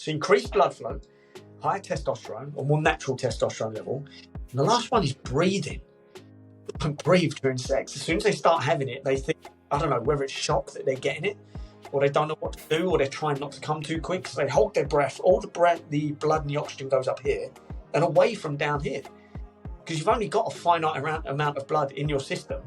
So increased blood flow, higher testosterone, or more natural testosterone level. And the last one is breathing. Don't breathe during sex. As soon as they start having it, they think, I don't know, whether it's shock that they're getting it, or they don't know what to do, or they're trying not to come too quick. So they hold their breath. All the blood and the oxygen goes up here and away from down here. Because you've only got a finite amount of blood in your system,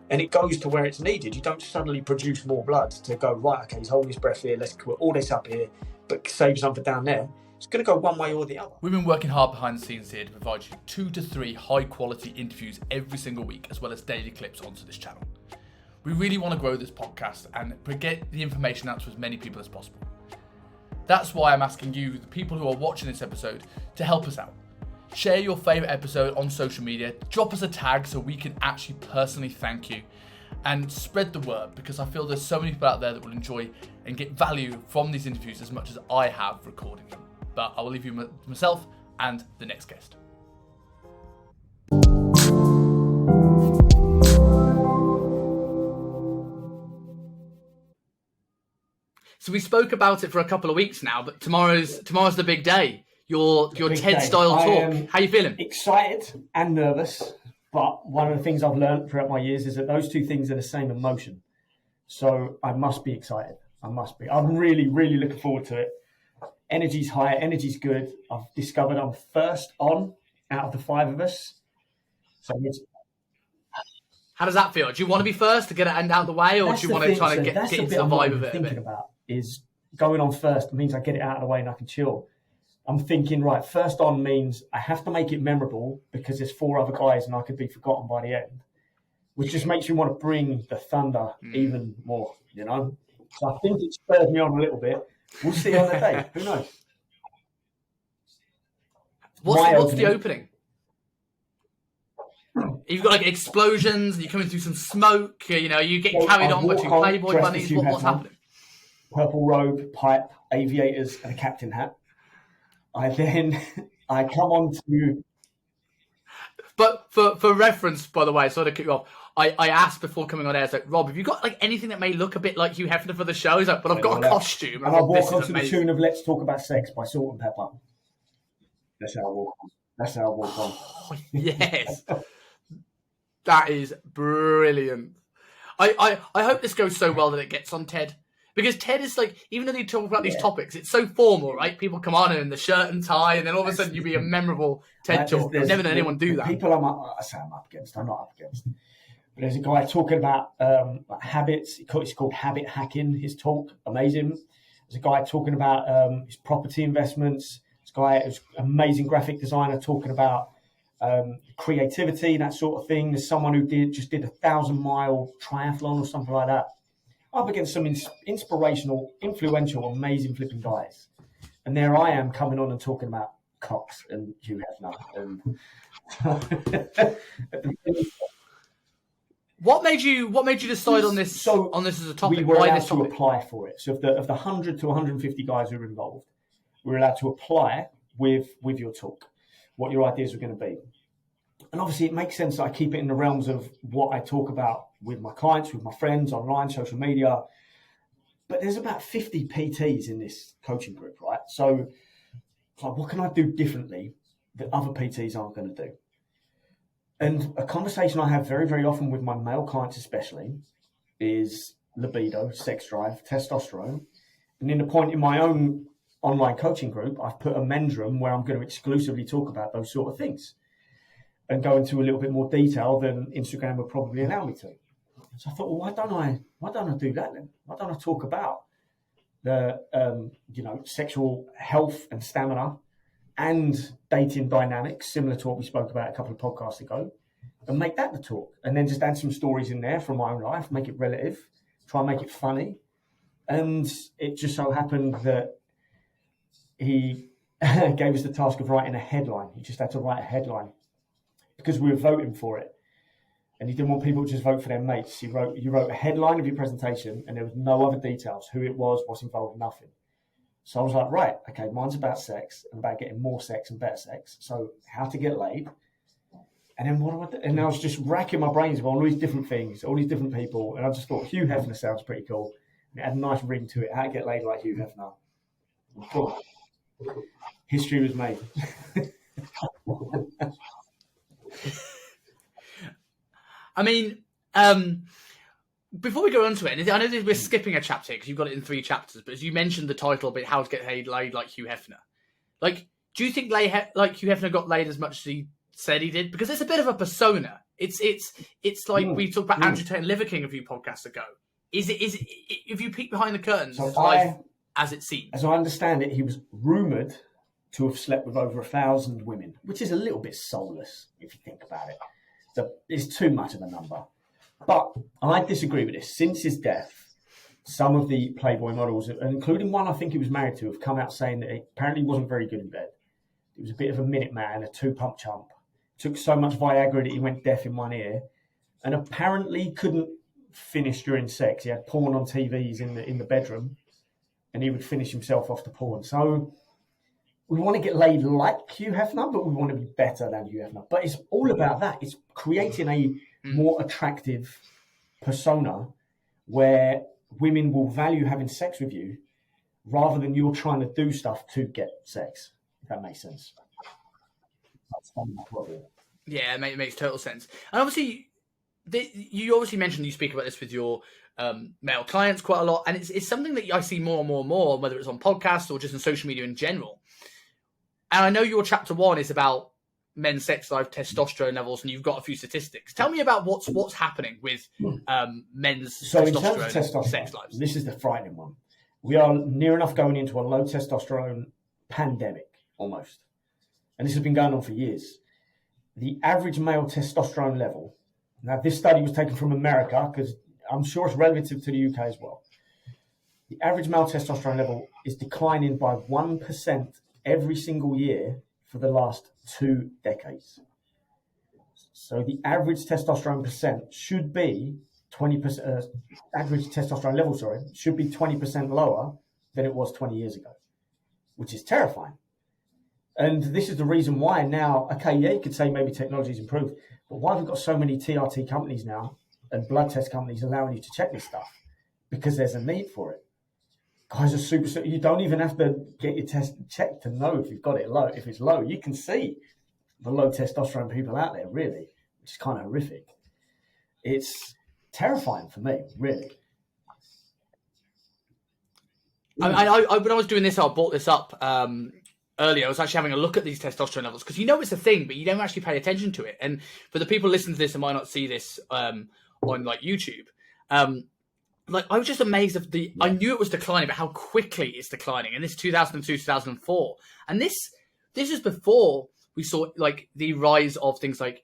and it goes to where it's needed. You don't suddenly produce more blood to go, right, okay, he's holding his breath here, let's put all this up here, but save something down there. It's going to go one way or the other. We've been working hard behind the scenes here to provide you 2 to 3 high quality interviews every single week, as well as daily clips onto this channel. We really want to grow this podcast and get the information out to as many people as possible. That's why I'm asking you, the people who are watching this episode, to help us out. Share your favourite episode on social media, drop us a tag so we can actually personally thank you, and spread the word, because I feel there's so many people out there that will enjoy and get value from these interviews as much as I have recording them. But I will leave you with myself and the next guest. So we spoke about it for a couple of weeks now, but tomorrow's the big day. Your TED style talk. How are you feeling? Excited and nervous, but one of the things I've learned throughout my years is that those two things are the same emotion. So I must be excited. I must be. I'm really, really looking forward to it. Energy's high, energy's good. I've discovered I'm first on out of the 5 of us. So how does that feel? Do you want to be first to get it out of the way, or do you want to try to get into the vibe of it? Thinking about is going on first means I get it out of the way and I can chill. I'm thinking, right, first on means I have to make it memorable because there's 4 other guys and I could be forgotten by the end, which just makes me want to bring the thunder even more, you know? So I think it spurred me on a little bit. We'll see on the day. Who knows? What's the opening? You've got like explosions, you're coming through some smoke, you know, you get carried on by 2 Playboy bunnies. What's happening? Purple robe, pipe, aviators, and a captain hat. I come on to... But for reference, by the way, sorry to cut you off, I asked before coming on air, I was like, Rob, have you got like anything that may look a bit like Hugh Hefner for the show? He's like, but I've got a costume. And I walk onto the tune of Let's Talk About Sex by Salt and Pepper. That's how I walk on. Oh, yes. That is brilliant. I hope this goes so well that it gets on TED. Because TED is like, even though you talk about these topics, it's so formal, right? People come on in the shirt and tie, and then all of a sudden you be a memorable TED talk. I've never known anyone do that. People I say I'm up against. I'm not up against. But there's a guy talking about habits. It's called habit hacking, his talk. Amazing. There's a guy talking about his property investments. This guy is an amazing graphic designer talking about creativity, that sort of thing. There's someone who just did a 1,000-mile triathlon or something like that. Up against some inspirational, influential, amazing flipping guys. And there I am coming on and talking about cocks and Hugh Hefner. What made you decide on this as a topic? We were allowed to apply for it. So of the 100 to 150 guys who were involved, we were allowed to apply with your talk, what your ideas were going to be. And obviously it makes sense that I keep it in the realms of what I talk about with my clients, with my friends, online, social media. But there's about 50 PTs in this coaching group, right? So it's like, what can I do differently that other PTs aren't going to do? And a conversation I have very, very often with my male clients especially is libido, sex drive, testosterone. And in the point in my own online coaching group, I've put a men's room where I'm going to exclusively talk about those sort of things and go into a little bit more detail than Instagram would probably allow me to. So I thought, well, why don't I do that then? Why don't I talk about the sexual health and stamina and dating dynamics, similar to what we spoke about a couple of podcasts ago, and make that the talk, and then just add some stories in there from my own life, make it relative, try and make it funny. And it just so happened that he gave us the task of writing a headline. He just had to write a headline because we were voting for it. And he didn't want people to just vote for their mates. You wrote a headline of your presentation and there was no other details, who it was, what's involved, nothing. So I was like, right, okay, mine's about sex and about getting more sex and better sex. So how to get laid. And then what do I do? And I was just racking my brains with all these different things, all these different people. And I just thought Hugh Hefner sounds pretty cool. And it had a nice ring to it. How to get laid like Hugh Hefner. Cool. History was made. I mean, before we go on to it, I know that we're skipping a chapter because you've got it in 3 chapters, but as you mentioned the title about how to get laid like Hugh Hefner. Like, do you think Hugh Hefner got laid as much as he said he did? Because it's a bit of a persona. It's like we talked about Andrew Tate and Liver King a few podcasts ago. Is it if you peek behind the curtains, So it's life as it seems? As I understand it, he was rumoured to have slept with over 1,000 women, which is a little bit soulless if you think about it. So it's too much of a number. But I disagree with this. Since his death, some of the Playboy models, including one I think he was married to, have come out saying that he apparently wasn't very good in bed. He was a bit of a minute man, a 2-pump chump. Took so much Viagra that he went deaf in one ear, and apparently couldn't finish during sex. He had porn on TVs in the bedroom, and he would finish himself off the porn. So we want to get laid like Hugh Hefner, but we want to be better than Hugh Hefner. But it's all about that. It's creating a more attractive persona where women will value having sex with you rather than you're trying to do stuff to get sex, if that makes sense. Yeah, it makes total sense. And obviously, you obviously mentioned you speak about this with your male clients quite a lot, and it's something that I see more and more, whether it's on podcasts or just in social media in general. And I know your chapter 1 is about men's sex life, testosterone levels, and you've got a few statistics. Tell me about what's happening with men's testosterone sex lives. This is the frightening one. We are near enough going into a low testosterone pandemic, almost. And this has been going on for years. The average male testosterone level, now this study was taken from America because I'm sure it's relative to the UK as well. The average male testosterone level is declining by 1% every single year for the last 2 decades. So the average testosterone percent should be 20%, average testosterone level, should be 20% lower than it was 20 years ago, which is terrifying. And this is the reason why now, okay, yeah, you could say maybe technology's improved, but why have we got so many TRT companies now and blood test companies allowing you to check this stuff? Because there's a need for it. Guys are super, you don't even have to get your test checked to know if you've got it low. If it's low, you can see the low testosterone people out there, really, which is kind of horrific. It's terrifying for me, really. When I was doing this, I brought this up earlier. I was actually having a look at these testosterone levels because you know it's a thing, but you don't actually pay attention to it. And for the people listening to this and might not see this on like YouTube, like I was just amazed of I knew it was declining, but how quickly it's declining. And this 2002, 2004, and this is before we saw like the rise of things like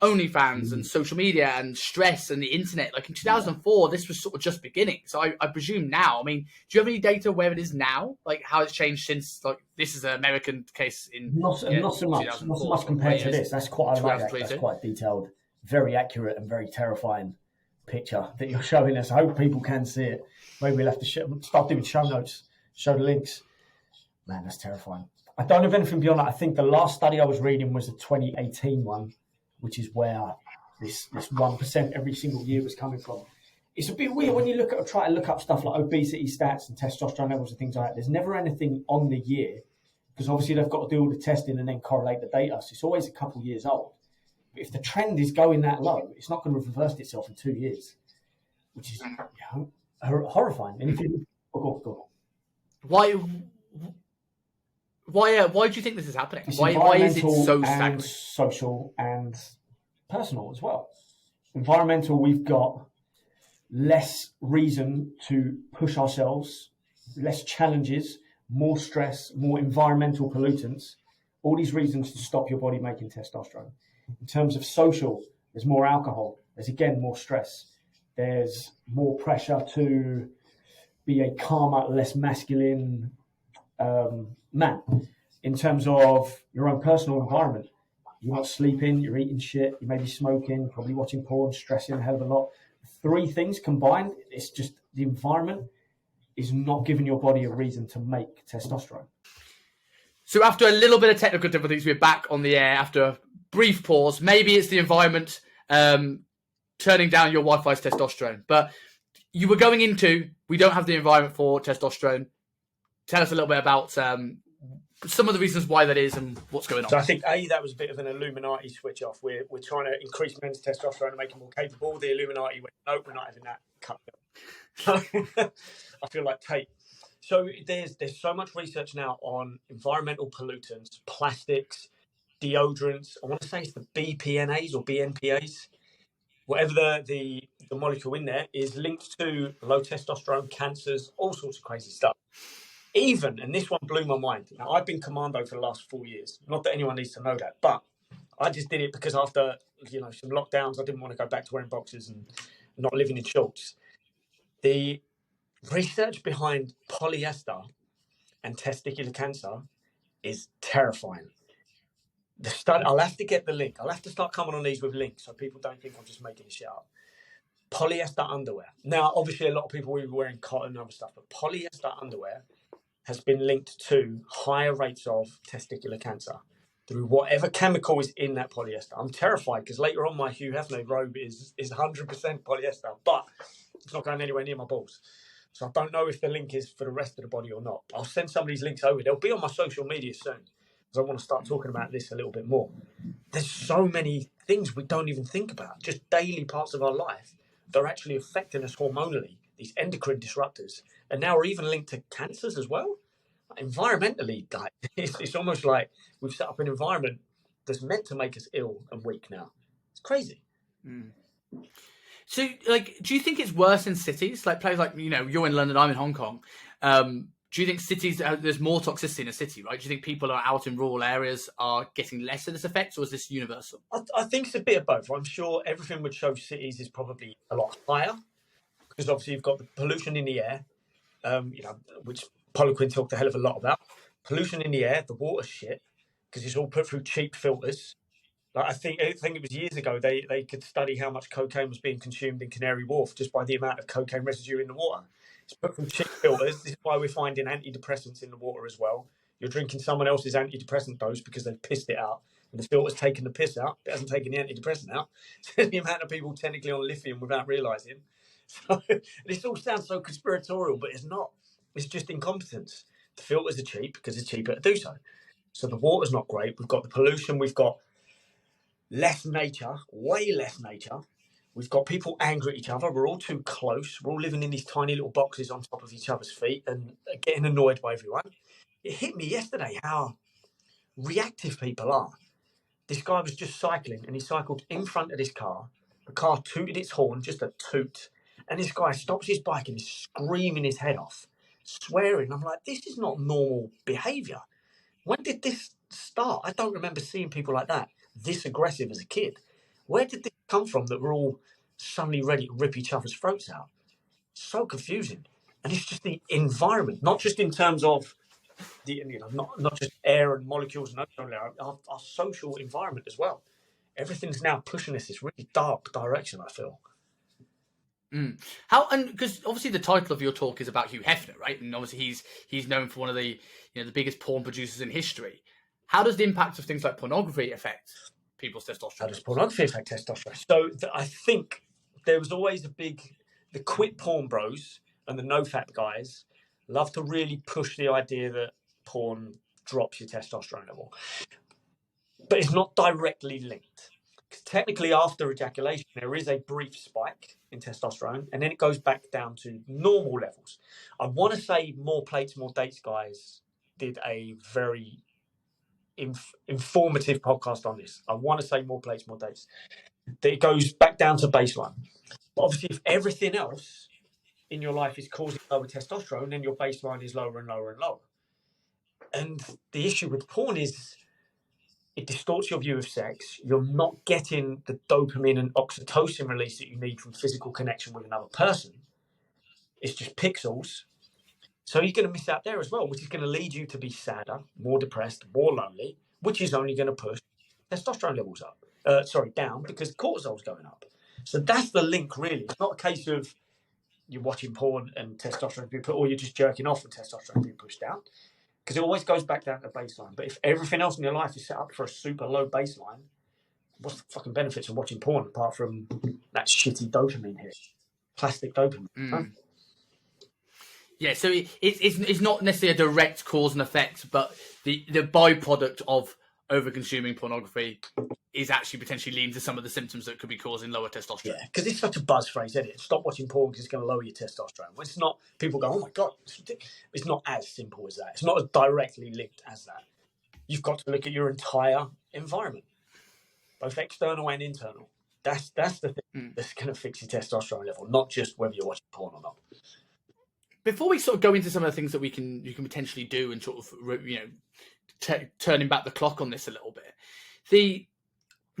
OnlyFans and social media and stress and the internet. Like in 2004, this was sort of just beginning. So I presume now, I mean, do you have any data where it is now? Like how it's changed since, like, this is an American case in not so much compared to this. That's quite that's quite detailed, very accurate and very terrifying picture that you're showing us. I hope people can see it. Maybe we'll have to start doing show notes, show the links. Man, that's terrifying. I don't have anything beyond that. I think the last study I was reading was the 2018 one, which is where this 1% every single year was coming from. It's a bit weird when you try to look up stuff like obesity stats and testosterone levels and things like that. There's never anything on the year because obviously they've got to do all the testing and then correlate the data. So it's always a couple of years old. But if the trend is going that low, it's not going to have reversed itself in 2 years, which is horrifying. And if you go. Why do you think this is happening? Why is it so stagnant? Social and personal as well. Environmental, we've got less reason to push ourselves, less challenges, more stress, more environmental pollutants, all these reasons to stop your body making testosterone. In terms of social, there's more alcohol. There's, again, more stress. There's more pressure to be a calmer, less masculine man. In terms of your own personal environment, you're not sleeping, you're eating shit, you may be smoking, probably watching porn, stressing a hell of a lot. 3 things combined, it's just the environment is not giving your body a reason to make testosterone. So after a little bit of technical difficulties, we're back on the air after a brief pause. Maybe it's the environment turning down your Wi-Fi's testosterone. But you were going into, we don't have the environment for testosterone. Tell us a little bit about some of the reasons why that is and what's going on. So I think that was a bit of an Illuminati switch off. We're trying to increase men's testosterone and make them more capable. The Illuminati went, nope, we're not having that cut. I feel like tape. So there's so much research now on environmental pollutants, plastics, deodorants. I want to say it's the BPNAs or BNPAs. Whatever the molecule in there is linked to low testosterone, cancers, all sorts of crazy stuff. Even, and this one blew my mind. Now, I've been commando for the last 4 years. Not that anyone needs to know that, but I just did it because after some lockdowns, I didn't want to go back to wearing boxers and not living in shorts. The research behind polyester and testicular cancer is terrifying. The study, I'll have to get the link. I'll have to start coming on these with links so people don't think I'm just making this shit up. Polyester underwear. Now, obviously, a lot of people will be wearing cotton and other stuff, but polyester underwear has been linked to higher rates of testicular cancer through whatever chemical is in that polyester. I'm terrified because later on my Hugh Hefner robe is 100% polyester, but it's not going anywhere near my balls. So I don't know if the link is for the rest of the body or not. I'll send some of these links over. They'll be on my social media soon because I want to start talking about this a little bit more. There's so many things we don't even think about, just daily parts of our life that are actually affecting us hormonally, these endocrine disruptors, and now are even linked to cancers as well. Environmentally, it's almost like we've set up an environment that's meant to make us ill and weak now. It's crazy. So, do you think it's worse in cities, like places like, you're in London, I'm in Hong Kong. Do you think cities, there's more toxicity in a city, right? Do you think people who are out in rural areas are getting less of this effect, or is this universal? I think it's a bit of both. I'm sure everything would show cities is probably a lot higher because obviously you've got the pollution in the air, which Poliquin talked a hell of a lot about. Pollution in the air, the water shit, because it's all put through cheap filters. Like I think it was years ago they could study how much cocaine was being consumed in Canary Wharf just by the amount of cocaine residue in the water. It's put through cheap filters. This is why we're finding antidepressants in the water as well. You're drinking someone else's antidepressant dose because they've pissed it out, and the filter's taken the piss out. It hasn't taken the antidepressant out. So the amount of people technically on lithium without realising. So this all sounds so conspiratorial, but it's not. It's just incompetence. The filters are cheap because it's cheaper to do so. So the water's not great. We've got the pollution. We've got less nature, way less nature. We've got people angry at each other. We're all too close. We're all living in these tiny little boxes on top of each other's feet and getting annoyed by everyone. It hit me yesterday how reactive people are. This guy was just cycling and he cycled in front of this car. The car tooted its horn, just a toot. And this guy stops his bike and is screaming his head off, swearing. I'm like, this is not normal behaviour. When did this start? I don't remember seeing people like that, this aggressive as a kid. Where did this come from that we're all suddenly ready to rip each other's throats out? So confusing. And it's just the environment, not just in terms of the, not just air and molecules and our social environment as well. Everything's now pushing us this really dark direction, I feel. How, and because obviously the title of your talk is about Hugh Hefner, right? And obviously he's known for one of the the biggest porn producers in history. How does the impact of things like pornography affect people's testosterone? How does pornography affect testosterone? So I think there was always the quit porn bros and the no-fap guys love to really push the idea that porn drops your testosterone level. But it's not directly linked. Technically, after ejaculation, there is a brief spike in testosterone, and then it goes back down to normal levels. I want to say More Plates, More Dates guys did a very informative podcast on this. I want to say More Plates, More Dates. That it goes back down to baseline. But obviously, if everything else in your life is causing lower testosterone, then your baseline is lower and lower and lower. And the issue with porn is it distorts your view of sex. You're not getting the dopamine and oxytocin release that you need from physical connection with another person. It's just pixels. So you're going to miss out there as well, which is going to lead you to be sadder, more depressed, more lonely, which is only going to push testosterone levels up. Down, because cortisol's going up. So that's the link, really. It's not a case of you're watching porn and testosterone being put, or you're just jerking off and testosterone being pushed down. Because it always goes back down to baseline. But if everything else in your life is set up for a super low baseline, what's the fucking benefits of watching porn apart from that shitty dopamine hit? Plastic dopamine. Huh? Yeah, so it's not necessarily a direct cause and effect, but the byproduct of over-consuming pornography is actually potentially leading to some of the symptoms that could be causing lower testosterone. Yeah, because it's such a buzz phrase, isn't it? Stop watching porn because it's going to lower your testosterone. Well, it's not. People go, oh my God, it's not as simple as that. It's not as directly linked as that. You've got to look at your entire environment, both external and internal. That's the thing that's going to fix your testosterone level, not just whether you're watching porn or not. Before we sort of go into some of the things that you can potentially do and sort of, you know, turning back the clock on this a little bit,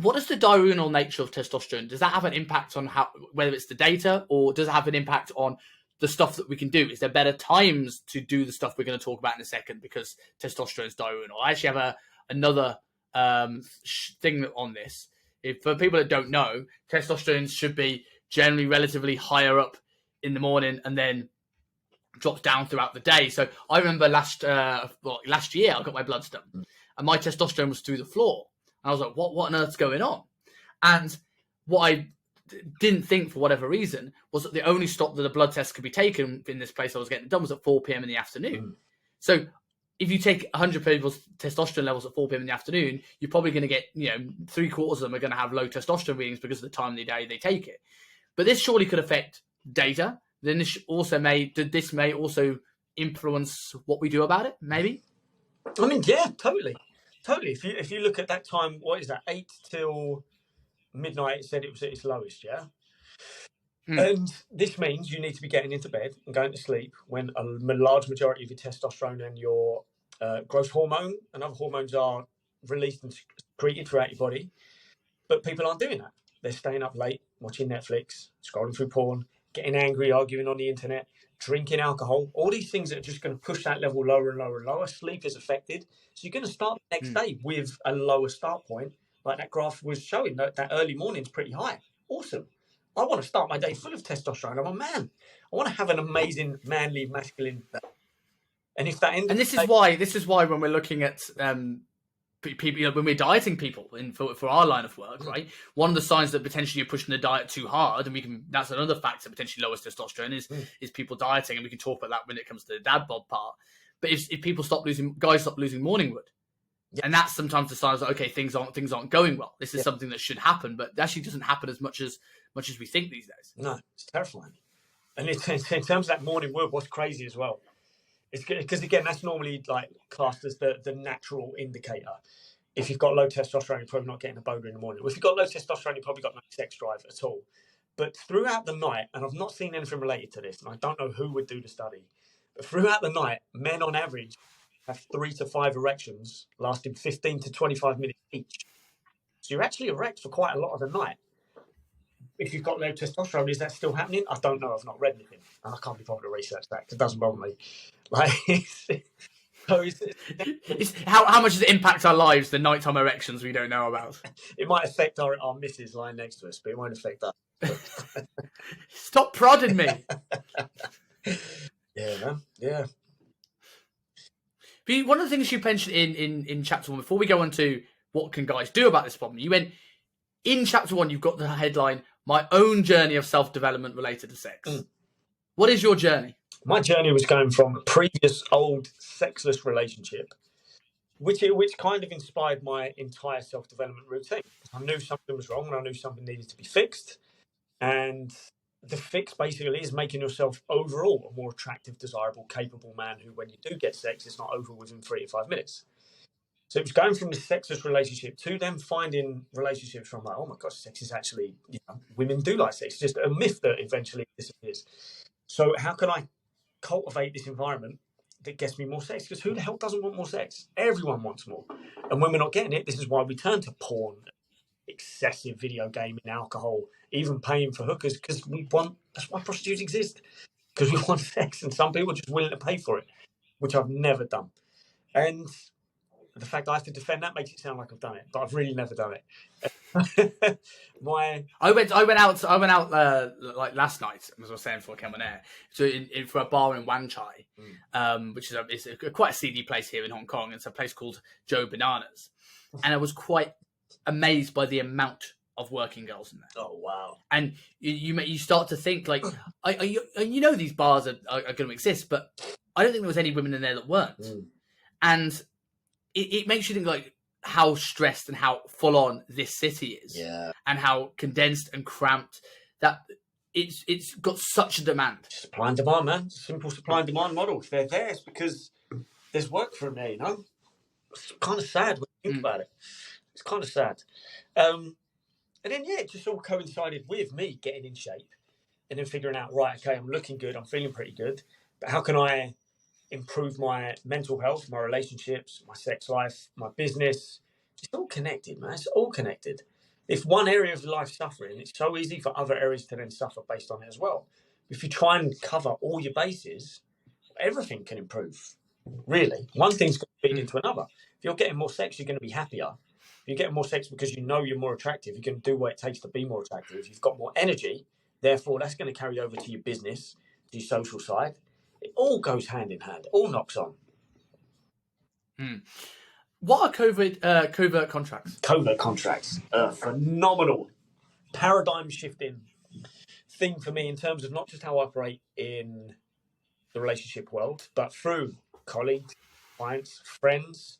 what is the diurnal nature of testosterone? Does that have an impact on whether it's the data, or does it have an impact on the stuff that we can do? Is there better times to do the stuff we're going to talk about in a second because testosterone is diurnal? I actually have another thing on this. For people that don't know, testosterone should be generally relatively higher up in the morning and then drops down throughout the day. So I remember last year I got my bloods done and my testosterone was through the floor. And I was like, what on earth's going on? And what I didn't think for whatever reason was that the only stop that a blood test could be taken in this place I was getting it done was at 4 p.m. in the afternoon. So if you take 100 people's testosterone levels at 4 p.m. in the afternoon, you're probably going to get, 3/4 of them are going to have low testosterone readings because of the time of the day they take it. But this surely could affect data. Then this may also influence what we do about it, maybe? I mean, yeah, totally. If you look at that time, what is that, 8 till midnight, it said it was at its lowest, yeah? And this means you need to be getting into bed and going to sleep when a large majority of your testosterone and your growth hormone and other hormones are released and secreted throughout your body. But people aren't doing that. They're staying up late, watching Netflix, scrolling through porn, getting angry, arguing on the internet, drinking alcohol. All these things that are just going to push that level lower and lower and lower. Sleep is affected. So you're going to start the next day with a lower start point. Like that graph was showing, that early morning's pretty high. Awesome. I want to start my day full of testosterone. I'm a man. I want to have an amazing, manly, masculine day. And if that ends, and this is why when we're looking at people, when we're dieting people for our line of work, right? One of the signs that potentially you're pushing the diet too hard, and that's another factor that potentially lowers testosterone is people dieting, and we can talk about that when it comes to the dad bod part. But if people guys stop losing morning wood. Yeah. And that's sometimes the signs that, okay, things aren't going well. This is something that should happen, but it actually doesn't happen as much as we think these days. No, it's terrifying. And in terms of that morning wood, what's crazy as well, it's because again, that's normally like classed as the natural indicator. If you've got low testosterone, you're probably not getting a boner in the morning. Well, if you've got low testosterone, you've probably got no sex drive at all. But throughout the night, and I've not seen anything related to this, and I don't know who would do the study, but throughout the night, men on average have 3 to 5 erections lasting 15 to 25 minutes each. So you're actually erect for quite a lot of the night. If you've got low testosterone, is that still happening? I don't know. I've not read anything. And I can't be bothered to research that because it doesn't bother me. Like, how much does it impact our lives, the nighttime erections we don't know about? It might affect our missus lying next to us, but it won't affect us. Stop prodding me. Yeah, man. Yeah. But one of the things you mentioned in chapter 1, before we go on to what can guys do about this problem, you went, in chapter 1, you've got the headline, My Own Journey of Self-Development Related to Sex. What is your journey? My journey was going from a previous old sexless relationship, which kind of inspired my entire self-development routine. I knew something was wrong and I knew something needed to be fixed. And the fix basically is making yourself overall a more attractive, desirable, capable man who, when you do get sex, it's not over within 3 to 5 minutes. So it was going from this sexless relationship to them finding relationships from like, oh my gosh, sex is actually, women do like sex. It's just a myth that eventually disappears. So how can I cultivate this environment that gets me more sex? Because who the hell doesn't want more sex? Everyone wants more. And when we're not getting it, this is why we turn to porn, excessive video gaming, alcohol, even paying for hookers, because that's why prostitutes exist, because we want sex, and some people are just willing to pay for it, which I've never done. And the fact I have to defend that makes it sound like I've done it, but I've really never done it. I went out like last night, as I was saying before I came on air, so for a bar in Wan Chai, which is quite a seedy place here in Hong Kong. It's a place called Joe Bananas, and I was quite amazed by the amount of working girls in there. Oh wow! And you start to think like, you know, these bars are going to exist, but I don't think there was any women in there that weren't. And it makes you think like how stressed and how full on this city is, and how condensed and cramped that it's got such a demand. Supply and demand, man. Simple supply and demand model. If they're there, it's because there's work for them there. You know, it's kind of sad when you think about it. It's kind of sad. And then it just all coincided with me getting in shape, and then figuring out, right, okay, I'm looking good, I'm feeling pretty good, but how can I improve my mental health, my relationships, my sex life, my business? It's all connected, man. It's all connected. If one area of life suffering, it's so easy for other areas to then suffer based on it as well. If you try and cover all your bases, everything can improve. Really, one thing's going to feed into another. If you're getting more sex, you're going to be happier. If you're getting more sex because you know you're more attractive, you're going to do what it takes to be more attractive. If you've got more energy, therefore that's going to carry over to your business, to your social side. It all goes hand in hand. It all knocks on. What are covert contracts? Covert contracts, phenomenal, paradigm shifting thing for me in terms of not just how I operate in the relationship world, but through colleagues, clients, friends,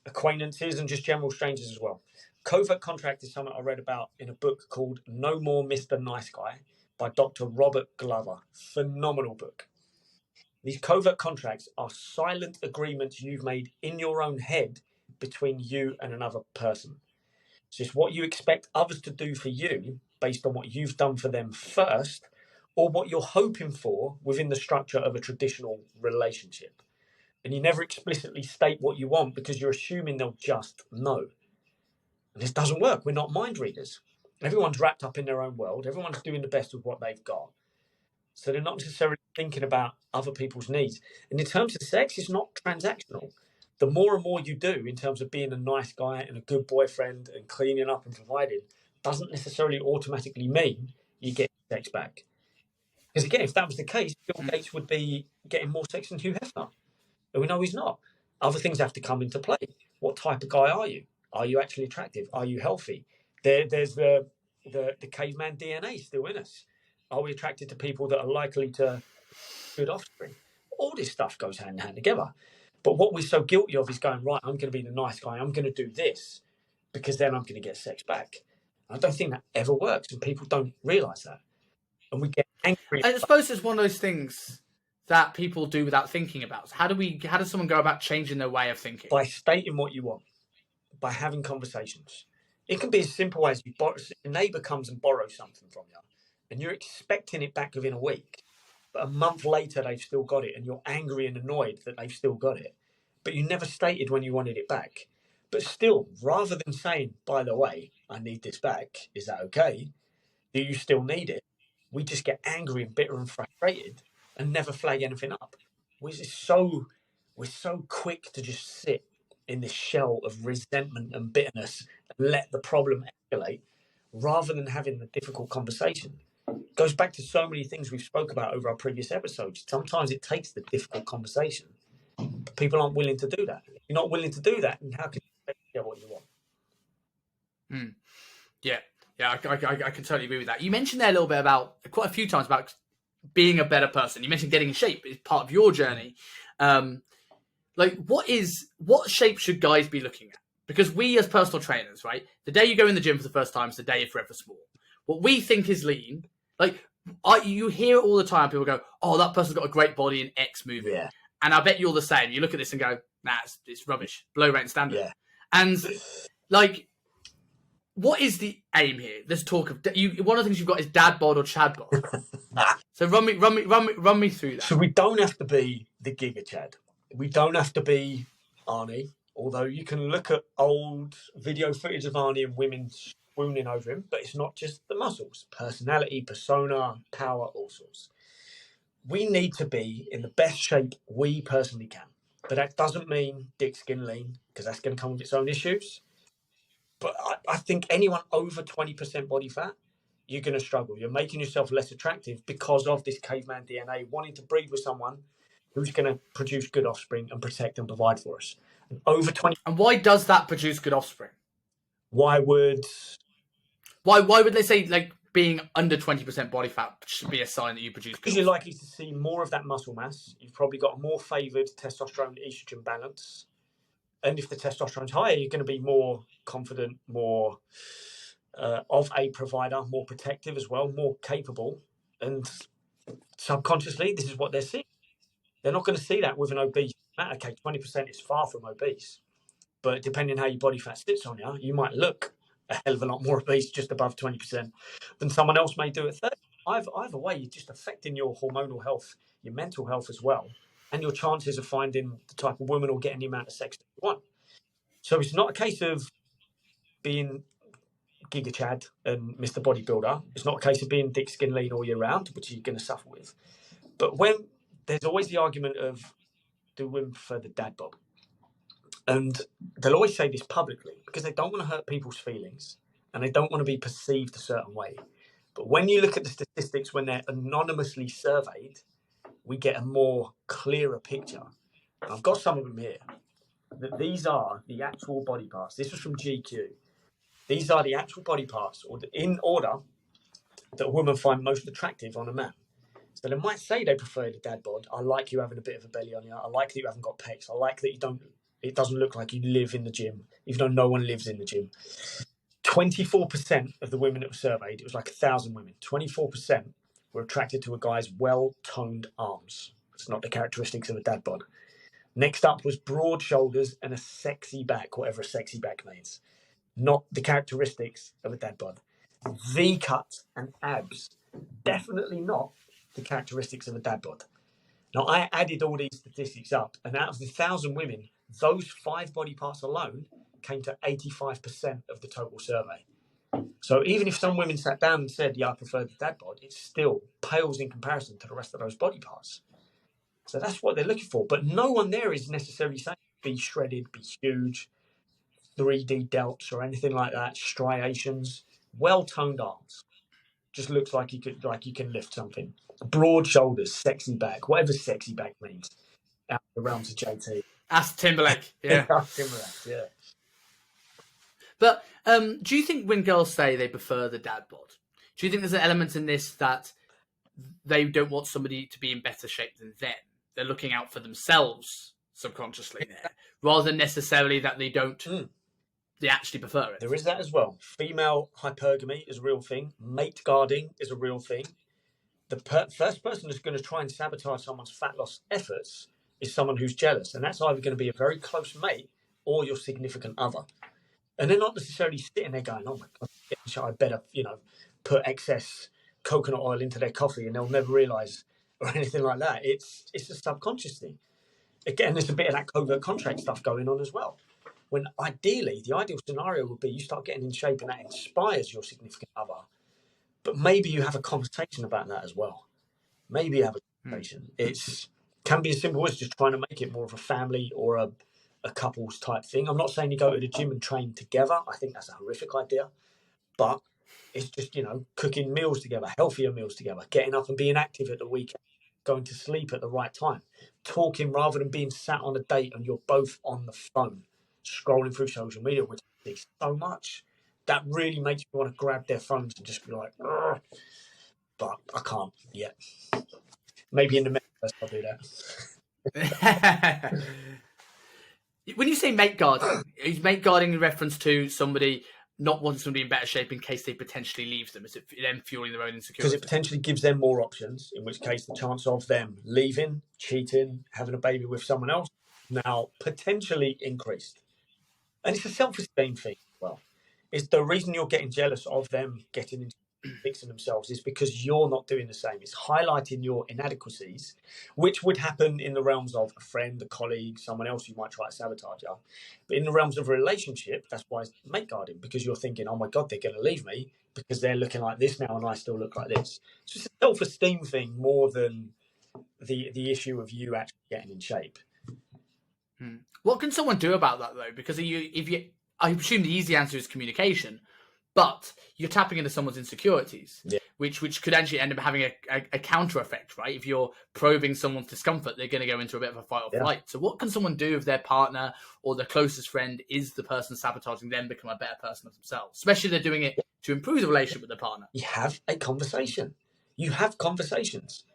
acquaintances, and just general strangers as well. Covert contract is something I read about in a book called No More Mr. Nice Guy by Dr. Robert Glover. Phenomenal book. These covert contracts are silent agreements you've made in your own head between you and another person. It's just what you expect others to do for you based on what you've done for them first, or what you're hoping for within the structure of a traditional relationship. And you never explicitly state what you want because you're assuming they'll just know. And this doesn't work. We're not mind readers. Everyone's wrapped up in their own world. Everyone's doing the best with what they've got. So they're not necessarily thinking about other people's needs. And in terms of sex, it's not transactional. The more and more you do in terms of being a nice guy and a good boyfriend and cleaning up and providing, doesn't necessarily automatically mean you get sex back. Because again, if that was the case, Bill Gates would be getting more sex than Hugh Hefner. And we know he's not. Other things have to come into play. What type of guy are you? Are you actually attractive? Are you healthy? There's the caveman DNA still in us. Are we attracted to people that are likely to good offspring? All this stuff goes hand in hand together. But what we're so guilty of is going, right, I'm going to be the nice guy. I'm going to do this because then I'm going to get sex back. I don't think that ever works, and people don't realise that. And we get angry. I suppose it's one of those things that people do without thinking about. How does someone go about changing their way of thinking? By stating what you want, by having conversations. It can be as simple as a neighbour comes and borrows something from you, and you're expecting it back within a week. But a month later, they've still got it, and you're angry and annoyed that they've still got it. But you never stated when you wanted it back. But still, rather than saying, by the way, I need this back, is that okay? Do you still need it? We just get angry and bitter and frustrated and never flag anything up. We're so quick to just sit in this shell of resentment and bitterness and let the problem escalate rather than having the difficult conversation. It goes back to so many things we've spoke about over our previous episodes. Sometimes it takes the difficult conversation, but people aren't willing to do that. If you're not willing to do that, then how can you get what you want? Yeah, I can totally agree with that. You mentioned there a little bit about, quite a few times, about being a better person. You mentioned getting in shape is part of your journey. What shape should guys be looking at? Because we as personal trainers, right, the day you go in the gym for the first time is the day you're forever small. What we think is lean, you hear it all the time. People go, oh, that person's got a great body in X movie. Yeah. And I bet you're the same. You look at this and go, nah, it's rubbish. Below rate and standard. Yeah. And what is the aim here? Let's talk of one of the things you've got is dad bod or chad bod. So run me through that. So we don't have to be the Giga Chad. We don't have to be Arnie, although you can look at old video footage of Arnie and women swooning over him, but it's not just the muscles, personality, persona, power, all sorts. We need to be in the best shape we personally can. But that doesn't mean dick skin lean, because that's going to come with its own issues. But I think anyone over 20% body fat, you're going to struggle. You're making yourself less attractive because of this caveman DNA, wanting to breed with someone who's going to produce good offspring and protect and provide for us. And over 20. And why does that produce good offspring? Why would Why would they say like being under 20% body fat should be a sign that you produce Because girls? you're likely to see more of that muscle mass. You've probably got a more favoured testosterone estrogen balance. And if the testosterone's higher, you're going to be more confident, more of a provider, more protective as well, more capable. And subconsciously, this is what they're seeing. They're not going to see that with an obese man. Okay, 20% is far from obese. But depending on how your body fat sits on you, you might look a hell of a lot more obese just above 20% than someone else may do at 30. Either way, you're just affecting your hormonal health, your mental health as well, and your chances of finding the type of woman or getting the amount of sex that you want. So it's not a case of being Giga Chad and Mr. Bodybuilder. It's not a case of being thick, skin, lean all year round, which you're going to suffer with. But when there's always the argument of, do women prefer the dad bod? And they'll always say this publicly because they don't want to hurt people's feelings and they don't want to be perceived a certain way. But when you look at the statistics when they're anonymously surveyed, we get a more clearer picture. And I've got some of them here. That these are the actual body parts. This was from GQ. These are the actual body parts, or in order, that a woman find most attractive on a man. So they might say they prefer the dad bod. I like you having a bit of a belly on you. I like that you haven't got pecs. I like that you don't. It doesn't look like you live in the gym, even though no one lives in the gym. 24% of the women that were surveyed, it was like 1,000 women, 24% were attracted to a guy's well-toned arms. It's not the characteristics of a dad bod. Next up was broad shoulders and a sexy back, whatever a sexy back means. Not the characteristics of a dad bod. V-cuts and abs, definitely not the characteristics of a dad bod. Now, I added all these statistics up, and out of the 1,000 women, those 5 body parts alone came to 85% of the total survey. So even if some women sat down and said, yeah, I prefer the dad bod, it still pales in comparison to the rest of those body parts. So that's what they're looking for. But no one there is necessarily saying be shredded, be huge, 3D delts or anything like that, striations, well-toned arms. Just looks like you can lift something. Broad shoulders, sexy back, whatever sexy back means. Out of the realms of JT. Ask Timberlake, yeah. Timberlake, yeah. But do you think when girls say they prefer the dad bod, do you think there's an element in this that they don't want somebody to be in better shape than them? They're looking out for themselves subconsciously there, rather than necessarily that they don't, they actually prefer it. There is that as well. Female hypergamy is a real thing. Mate guarding is a real thing. The first person that's going to try and sabotage someone's fat loss efforts is someone who's jealous. And that's either going to be a very close mate or your significant other. And they're not necessarily sitting there going, oh my God, I better, put excess coconut oil into their coffee and they'll never realise or anything like that. It's a subconscious thing. Again, there's a bit of that covert contract stuff going on as well. When ideally, the ideal scenario would be you start getting in shape and that inspires your significant other. But maybe you have a conversation about that as well. Maybe you have a conversation. It can be as simple as just trying to make it more of a family or a couples type thing. I'm not saying you go to the gym and train together. I think that's a horrific idea. But it's just, cooking meals together, healthier meals together, getting up and being active at the weekend, going to sleep at the right time, talking rather than being sat on a date and you're both on the phone, scrolling through social media, which I think so much. That really makes me want to grab their phones and just be like, ugh. But I can't yet. Maybe in the metaverse I'll do that. When you say mate guarding, is mate guarding in reference to somebody not wanting somebody in better shape in case they potentially leave them? Is it them fueling their own insecurity? Because it potentially gives them more options, in which case the chance of them leaving, cheating, having a baby with someone else now potentially increased. And it's a self-esteem thing as well. It's the reason you're getting jealous of them getting into fixing themselves is because you're not doing the same. It's highlighting your inadequacies, which would happen in the realms of a friend, a colleague, someone else who might try to sabotage you. But in the realms of a relationship, that's why it's mate guarding, because you're thinking, oh my God, they're going to leave me because they're looking like this now and I still look like this. It's just a self-esteem thing more than the issue of you actually getting in shape. What can someone do about that though? Because I presume the easy answer is communication, but you're tapping into someone's insecurities, which could actually end up having a counter effect, right? If you're probing someone's discomfort, they're going to go into a bit of a fight or flight. So what can someone do if their partner or their closest friend is the person sabotaging them become a better person of themselves? Especially if they're doing it to improve the relationship with the partner? You have a conversation. You have conversations.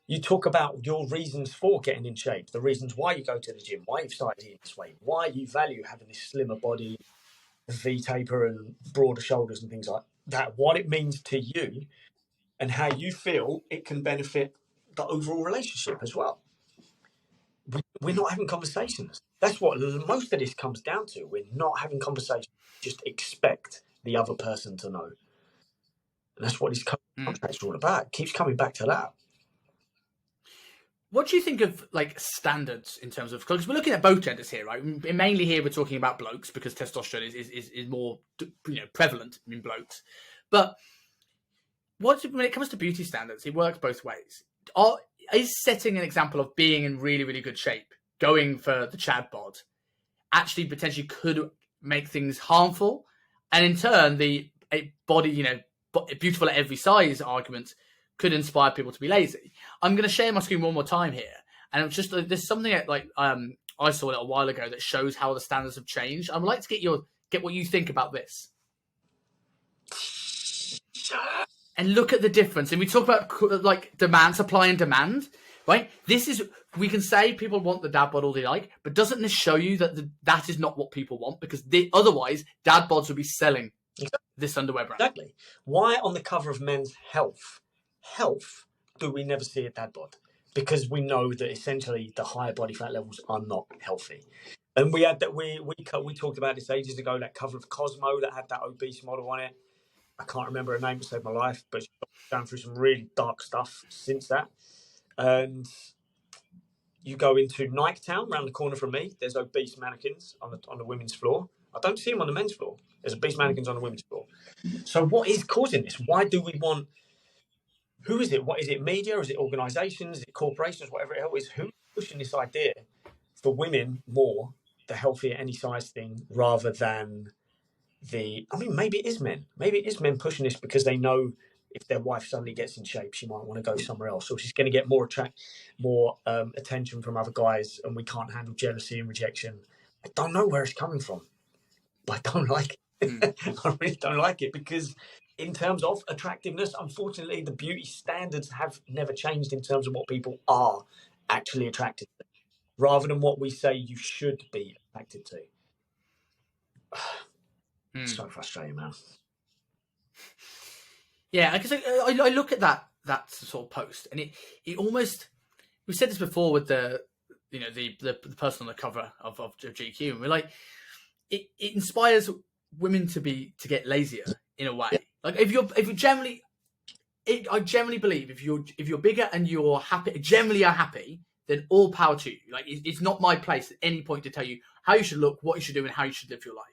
You talk about your reasons for getting in shape, the reasons why you go to the gym, why you've started eating this way, why you value having this slimmer body, V-taper and broader shoulders and things like that, what it means to you and how you feel it can benefit the overall relationship as well. We're not having conversations. That's what most of this comes down to. We're not having conversations. Just expect the other person to know. And that's what these contracts are all about. It keeps coming back to that. What do you think of like standards in terms of, because we're looking at both genders here, right? Mainly here we're talking about blokes because testosterone is more prevalent in blokes. But when it comes to beauty standards, it works both ways. Is setting an example of being in really, really good shape, going for the Chad bod, actually potentially could make things harmful? And in turn, a body, beautiful at every size argument could inspire people to be lazy. I'm going to share my screen one more time here. And it's just, there's something that I saw it a while ago that shows how the standards have changed. I'd like to get what you think about this. And look at the difference. And we talk about like demand, supply and demand, right? We can say people want the dad bod all they like, but doesn't this show you that that is not what people want? Because otherwise dad bods would be selling this underwear brand. Exactly. Why on the cover of Men's Health do we never see a dad bod? Because we know that essentially the higher body fat levels are not healthy. And we had that we talked about this ages ago, that cover of Cosmo that had that obese model on it. I can't remember her name to save my life, but she's gone through some really dark stuff since that. And you go into Nike Town, around the corner from me, there's obese mannequins on the women's floor. I don't see them on the men's floor. There's obese mannequins on the women's floor. So what is causing this? Why do we want... Who is it? What is it? Media? Is it organisations? Is it corporations? Whatever it is, who's pushing this idea for women more, the healthy at any size thing, rather than maybe it is men. Maybe it is men pushing this because they know if their wife suddenly gets in shape, she might want to go somewhere else, or she's going to get more attention from other guys, and we can't handle jealousy and rejection. I don't know where it's coming from, but I don't like it. I really don't like it because in terms of attractiveness, unfortunately, the beauty standards have never changed in terms of what people are actually attracted to, rather than what we say you should be attracted to. It's so frustrating, man. Yeah, because I look at that sort of post, and it almost, we said this before with the person on the cover of GQ, and we're like, it inspires women to get lazier in a way. Like if you generally, I generally believe if you're bigger and you're happy, generally are happy, then all power to you. Like it's not my place at any point to tell you how you should look, what you should do, and how you should live your life.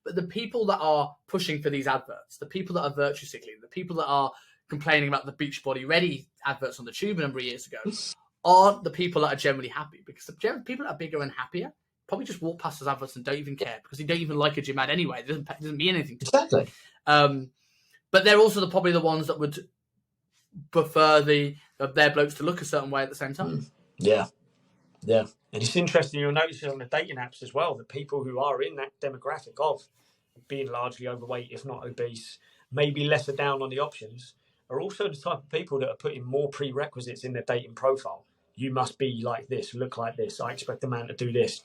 But the people that are pushing for these adverts, the people that are virtue signaling, the people that are complaining about the Beachbody Ready adverts on the tube a number of years ago, aren't the people that are generally happy. Because the people that are bigger and happier probably just walk past those adverts and don't even care because they don't even like a gym ad anyway. It doesn't mean anything to them. Exactly. But they're also probably the ones that would prefer their blokes to look a certain way at the same time. Yeah. And it's interesting, you'll notice on the dating apps as well, that people who are in that demographic of being largely overweight, if not obese, maybe lesser down on the options, are also the type of people that are putting more prerequisites in their dating profile. You must be like this, look like this. I expect a man to do this.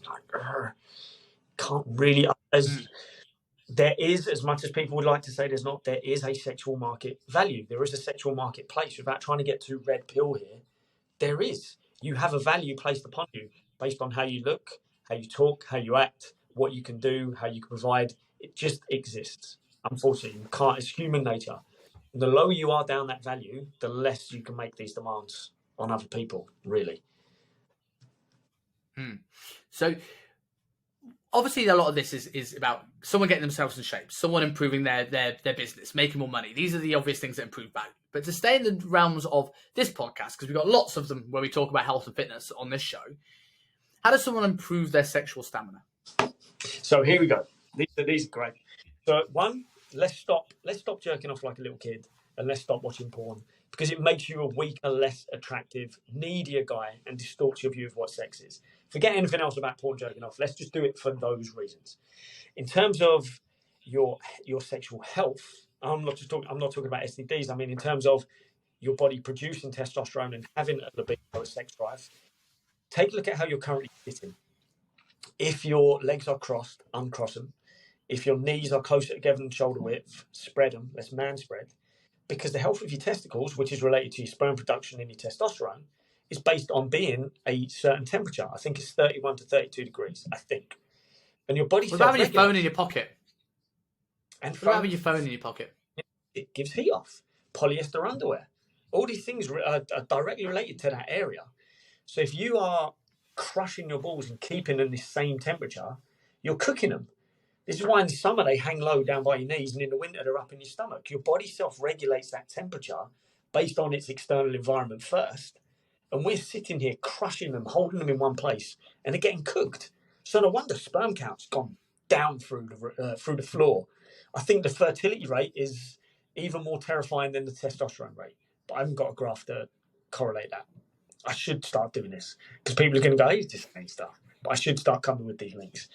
Can't really... There is, as much as people would like to say there's not, there is a sexual market value. There is a sexual marketplace. Without trying to get too red pill here, there is. You have a value placed upon you based on how you look, how you talk, how you act, what you can do, how you can provide. It just exists. Unfortunately, you can't. It's human nature. The lower you are down that value, the less you can make these demands on other people, really. So obviously a lot of this is about someone getting themselves in shape, someone improving their business, making more money. These are the obvious things that improve value. But to stay in the realms of this podcast, because we've got lots of them where we talk about health and fitness on this show, how does someone improve their sexual stamina? So here we go. These are great. So one, let's stop jerking off like a little kid, and let's stop watching porn, because it makes you a weaker, less attractive, needier guy and distorts your view of what sex is. Forget anything else about porn jerking off. Let's just do it for those reasons. In terms of your sexual health, I'm not talking about STDs. I mean, in terms of your body producing testosterone and having a libido, a sex drive, take a look at how you're currently sitting. If your legs are crossed, uncross them. If your knees are closer together than shoulder width, spread them. Let's man spread. Because the health of your testicles, which is related to your sperm production and your testosterone, is based on being a certain temperature. I think it's 31 to 32 degrees, I think. And your body What about having your phone in your pocket? And what about having your phone in your pocket? It gives heat off. Polyester underwear. All these things are directly related to that area. So if you are crushing your balls and keeping them the same temperature, you're cooking them. This is why in the summer they hang low down by your knees, and in the winter they're up in your stomach. Your body self-regulates that temperature based on its external environment first. And we're sitting here crushing them, holding them in one place, and they're getting cooked. So no wonder sperm count's gone down through the floor. I think the fertility rate is even more terrifying than the testosterone rate. But I haven't got a graph to correlate that. I should start doing this because people are going to go, he's just saying stuff. But I should start coming with these links.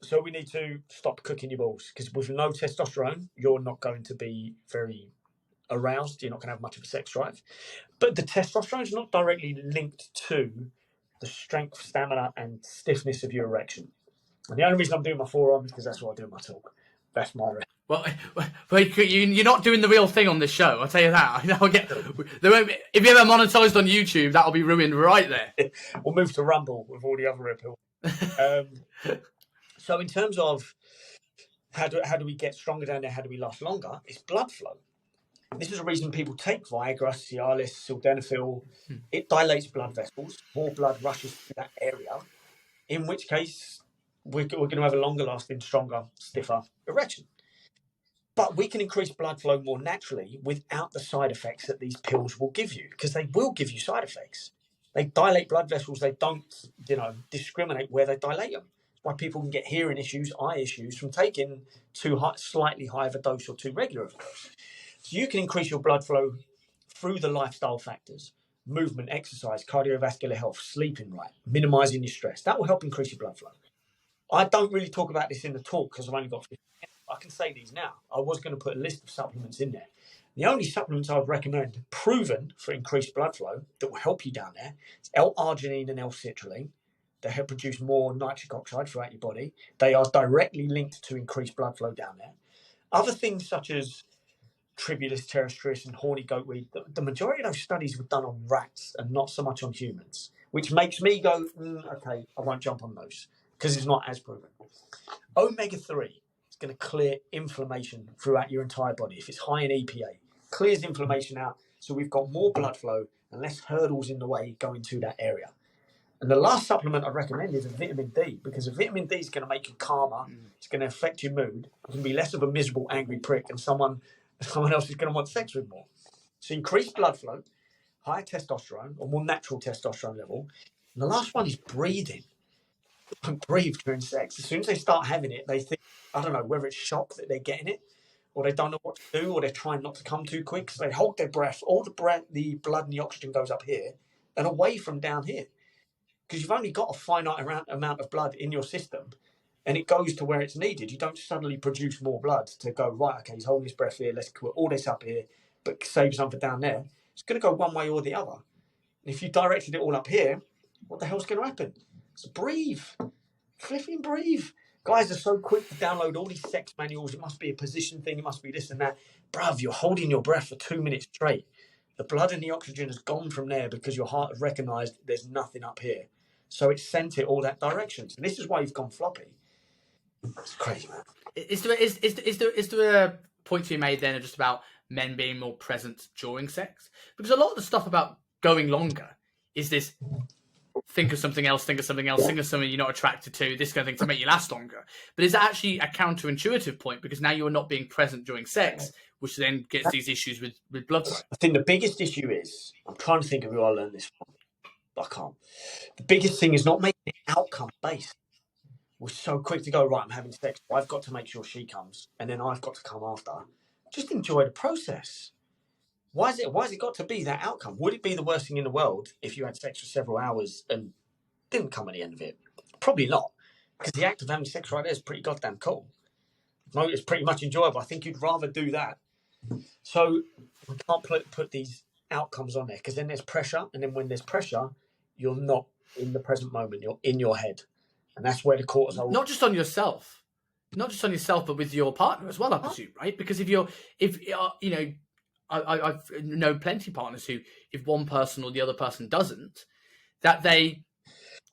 So we need to stop cooking your balls, because with no testosterone, you're not going to be very aroused. You're not going to have much of a sex drive. But the testosterone is not directly linked to the strength, stamina, and stiffness of your erection. And the only reason I'm doing my forearm is because that's what I do in my talk. That's my reason. Well, you're not doing the real thing on this show. I'll tell you that. If you ever monetized on YouTube, that'll be ruined right there. We'll move to Rumble with all the other appeal. So in terms of how do we get stronger down there? How do we last longer? It's blood flow. This is the reason people take Viagra, Cialis, sildenafil. It dilates blood vessels. More blood rushes through that area, in which case we're going to have a longer lasting, stronger, stiffer erection. But we can increase blood flow more naturally without the side effects that these pills will give you, because they will give you side effects. They dilate blood vessels. They don't, discriminate where they dilate them. That's why people can get hearing issues, eye issues from taking slightly higher of a dose or too regular of a dose. So you can increase your blood flow through the lifestyle factors: movement, exercise, cardiovascular health, sleeping right, minimizing your stress. That will help increase your blood flow. I don't really talk about this in the talk because I've only got 15 minutes. I can say these now. I was going to put a list of supplements in there. The only supplements I would recommend, proven for increased blood flow, that will help you down there, is L-arginine and L-citrulline. They help produce more nitric oxide throughout your body. They are directly linked to increased blood flow down there. Other things such as Tribulus terrestris and horny goatweed, the majority of those studies were done on rats and not so much on humans, which makes me go, okay, I won't jump on those because it's not as proven. Omega-3 is going to clear inflammation throughout your entire body. If it's high in EPA, clears inflammation out, so we've got more blood flow and less hurdles in the way going to that area. And the last supplement I'd recommend is a vitamin D, because a vitamin D is going to make you calmer. It's going to affect your mood. You can be less of a miserable, angry prick, and someone else is going to want sex with more. So increased blood flow, higher testosterone, or more natural testosterone level. And the last one is breathing. Don't breathe during sex. As soon as they start having it, they think, I don't know, whether it's shock that they're getting it, or they don't know what to do, or they're trying not to come too quick. So they hold their breath. All the blood and the oxygen goes up here and away from down here. Because you've only got a finite amount of blood in your system, and it goes to where it's needed. You don't suddenly produce more blood to go, right, okay, he's holding his breath here, let's put all this up here, but save something down there. It's going to go one way or the other. And if you directed it all up here, what the hell's going to happen? So breathe. Flipping breathe. Guys are so quick to download all these sex manuals. It must be a position thing. It must be this and that. Bruv, you're holding your breath for 2 minutes straight. The blood and the oxygen has gone from there because your heart has recognised there's nothing up here. So it sent it all that direction. So this is why you've gone floppy. It's crazy, man. Is there a point to be made then just about men being more present during sex? Because a lot of the stuff about going longer is this think of something else, think of something you're not attracted to, this kind of thing to make you last longer. But is that actually a counterintuitive point? Because now you're not being present during sex, which then gets these issues with blood flow. I think the biggest issue is, I'm trying to think of who I learned this from, but I can't. The biggest thing is not making it outcome based. We're so quick to go, right, I'm having sex, I've got to make sure she comes, and then I've got to come after. Just enjoy the process. Why has it got to be that outcome? Would it be the worst thing in the world if you had sex for several hours and didn't come at the end of it? Probably not, because the act of having sex right there is pretty goddamn cool. It's pretty much enjoyable. I think you'd rather do that. So we can't put these outcomes on there, because then there's pressure, and then when there's pressure, you're not in the present moment. You're in your head, and that's where the cortisol. Not just on yourself, but with your partner as well, I presume, right? Because if you know, I've known plenty of partners who, if one person or the other person doesn't, that they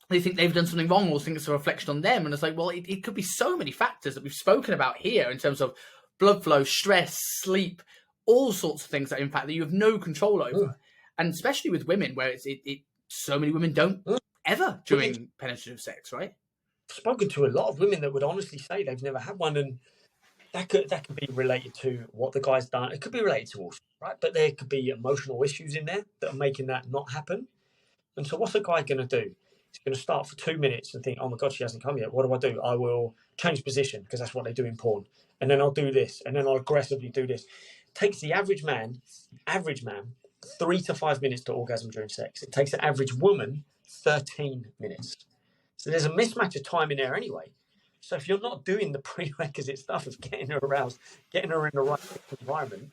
think they've done something wrong, or think it's a reflection on them. And it's like, well, it could be so many factors that we've spoken about here in terms of blood flow, stress, sleep, all sorts of things that impact that you have no control over. And especially with women, where so many women don't ever during penetrative sex, right? I've spoken to a lot of women that would honestly say they've never had one, and that could be related to what the guy's done. It could be related to all, right? But there could be emotional issues in there that are making that not happen. And so what's a guy going to do? He's going to start for 2 minutes and think, oh my God, she hasn't come yet. What do? I will change position, because that's what they do in porn. And then I'll do this, and then I'll aggressively do this. It takes the average man, 3 to 5 minutes to orgasm during sex. It takes the average woman 13 minutes. So there's a mismatch of time in there anyway. So if you're not doing the prerequisite stuff of getting her aroused, getting her in the right environment,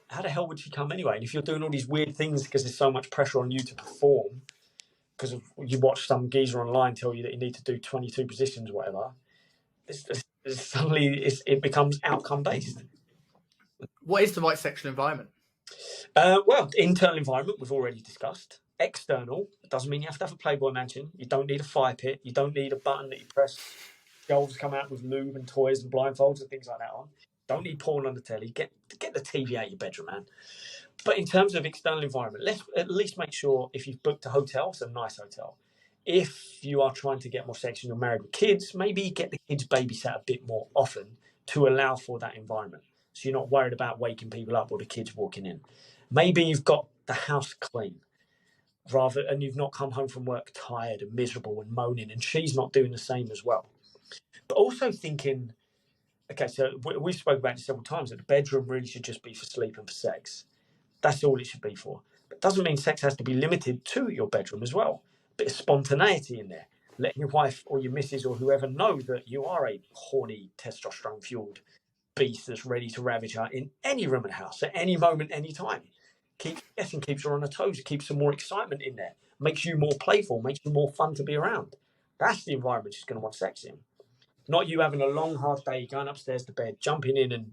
how the hell would she come anyway? And if you're doing all these weird things because there's so much pressure on you to perform, because you watch some geezer online tell you that you need to do 22 positions or whatever, suddenly it becomes outcome based. What is the right sexual environment? Well, internal environment we've already discussed. External, it doesn't mean you have to have a Playboy mansion. You don't need a fire pit. You don't need a button that you press. Girls come out with lube and toys and blindfolds and things like that on. Don't need porn on the telly. Get the TV out of your bedroom, man. But in terms of external environment, let's at least make sure, if you've booked a hotel, it's a nice hotel. If you are trying to get more sex and you're married with kids, maybe get the kids babysat a bit more often to allow for that environment. So you're not worried about waking people up or the kids walking in. Maybe you've got the house clean, and you've not come home from work tired and miserable and moaning, and she's not doing the same as well. But also thinking, okay, so we spoke about it several times, that the bedroom really should just be for sleep and for sex. That's all it should be for. But it doesn't mean sex has to be limited to your bedroom as well. A bit of spontaneity in there. Letting your wife or your missus or whoever know that you are a horny, testosterone-fueled beast that's ready to ravage her in any room of the house, at any moment, any time. Keeps her on her toes, keeps some more excitement in there, makes you more playful, makes you more fun to be around. That's the environment she's going to want sex in. Not you having a long, hard day, going upstairs to bed, jumping in and,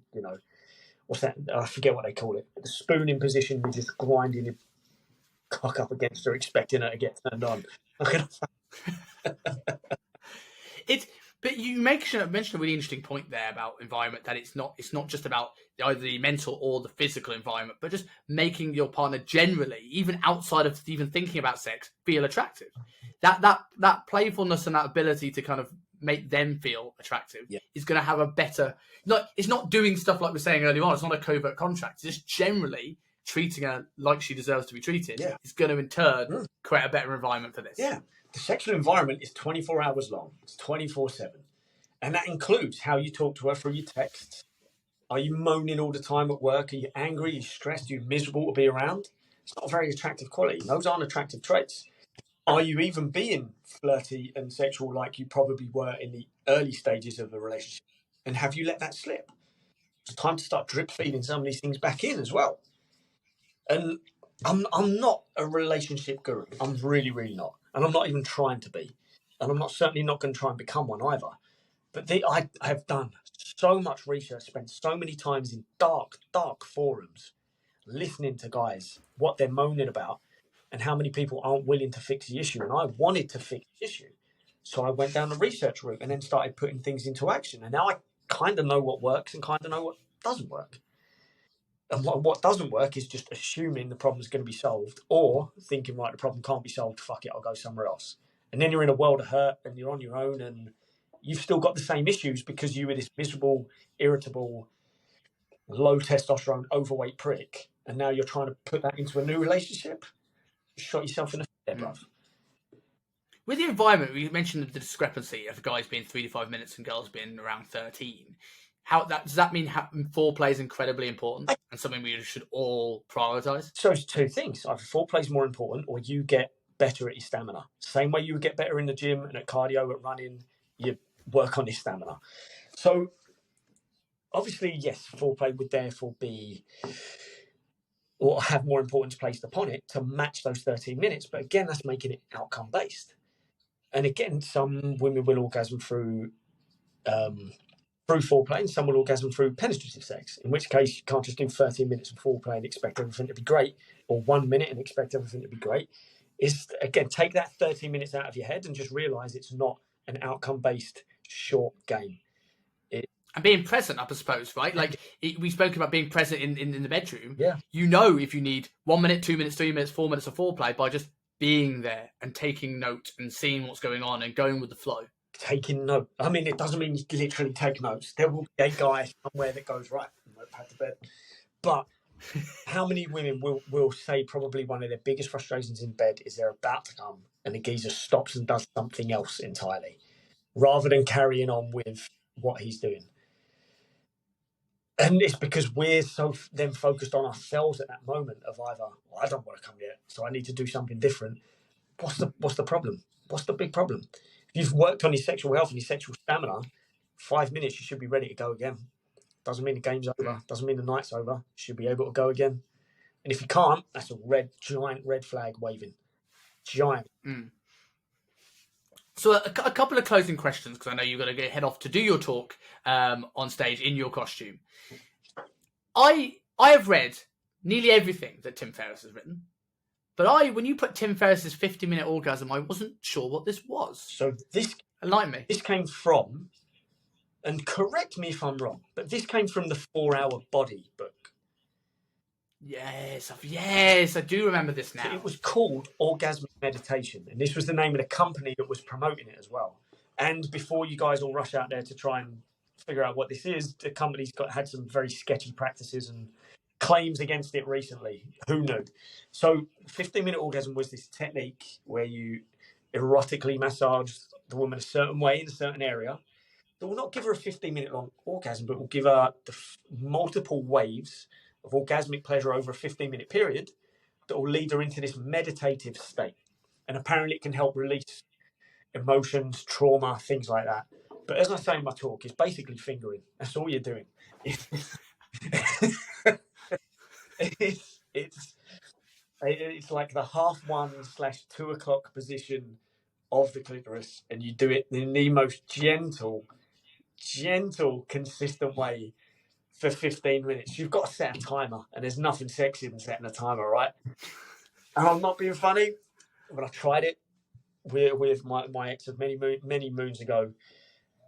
what's that? I forget what they call it. The spooning position, you're just grinding your cock up against her, expecting her to get turned on. But you mentioned a really interesting point there about environment, that it's not just about either the mental or the physical environment, but just making your partner generally, even outside of even thinking about sex, feel attractive. That playfulness and that ability to kind of make them feel attractive is going to have a better. It's not doing stuff like we were saying earlier on. It's not a covert contract. It's just generally treating her like she deserves to be treated. It's going to in turn create a better environment for this. Yeah. The sexual environment is 24 hours long. It's 24/7. And that includes how you talk to her through your texts. Are you moaning all the time at work? Are you angry? Are you stressed? Are you miserable to be around? It's not a very attractive quality. Those aren't attractive traits. Are you even being flirty and sexual like you probably were in the early stages of the relationship? And have you let that slip? It's time to start drip feeding some of these things back in as well. And I'm not a relationship guru. I'm really, really not. And I'm not even trying to be. And I'm certainly not going to try and become one either. But I have done so much research, spent so many times in dark, dark forums, listening to guys, what they're moaning about, and how many people aren't willing to fix the issue. And I wanted to fix the issue. So I went down the research route and then started putting things into action. And now I kind of know what works and kind of know what doesn't work. And what doesn't work is just assuming the problem's going to be solved, or thinking, right, the problem can't be solved, fuck it, I'll go somewhere else. And then you're in a world of hurt and you're on your own and you've still got the same issues because you were this miserable, irritable, low testosterone, overweight prick. And now you're trying to put that into a new relationship. You shot yourself in the foot there, bruv. With the environment, we mentioned the discrepancy of guys being 3 to 5 minutes and girls being around 13. Does that mean foreplay is incredibly important and something we should all prioritize? So it's two things. Either foreplay is more important, or you get better at your stamina. Same way you would get better in the gym and at cardio, at running, you work on your stamina. So obviously, yes, foreplay would therefore be or have more importance placed upon it to match those 13 minutes. But again, that's making it outcome based. And again, some women will orgasm through foreplay, and some will orgasm through penetrative sex, in which case you can't just do 13 minutes of foreplay and expect everything to be great, or 1 minute and expect everything to be great. Is again, take that 13 minutes out of your head and just realize it's not an outcome based short game. And being present, I suppose, right? Like we spoke about being present in the bedroom. Yeah. You know, if you need 1 minute, 2 minutes, 3 minutes, 4 minutes of foreplay by just being there and taking note and seeing what's going on and going with the flow. Taking note. I mean, it doesn't mean you literally take notes. There will be a guy somewhere that goes, right, notepad to bed. But how many women will say probably one of their biggest frustrations in bed is they're about to come and the geezer stops and does something else entirely rather than carrying on with what he's doing. And it's because we're so then focused on ourselves at that moment of either, well, I don't want to come yet, so I need to do something different. What's the problem? What's the big problem? If you've worked on your sexual health and your sexual stamina, 5 minutes, you should be ready to go again. Doesn't mean the game's over. Doesn't mean the night's over. You should be able to go again. And if you can't, that's a giant red flag waving. Giant. So a couple of closing questions, because I know you've got to head off to do your talk on stage in your costume. I have read nearly everything that Tim Ferriss has written, but when you put Tim Ferriss's 50-minute orgasm, I wasn't sure what this was. So this enlighten me. This came from, and correct me if I'm wrong, but this came from the 4-Hour Body book. Yes, I do remember this now. It was called Orgasmic Meditation, and this was the name of the company that was promoting it as well. And before you guys all rush out there to try and figure out what this is, the company's had some very sketchy practices and claims against it recently. Who knew? So 15-minute orgasm was this technique where you erotically massage the woman a certain way in a certain area. It will not give her a 15-minute long orgasm, but will give her the multiple waves of orgasmic pleasure over a 15-minute period that will lead her into this meditative state. And apparently it can help release emotions, trauma, things like that. But as I say in my talk, it's basically fingering. That's all you're doing. It's like the 1:30/2 o'clock position of the clitoris, and you do it in the most gentle, consistent way for 15 minutes. You've got to set a timer, and there's nothing sexier than setting a timer, right? And I'm not being funny, but I tried it with my ex of many moons ago.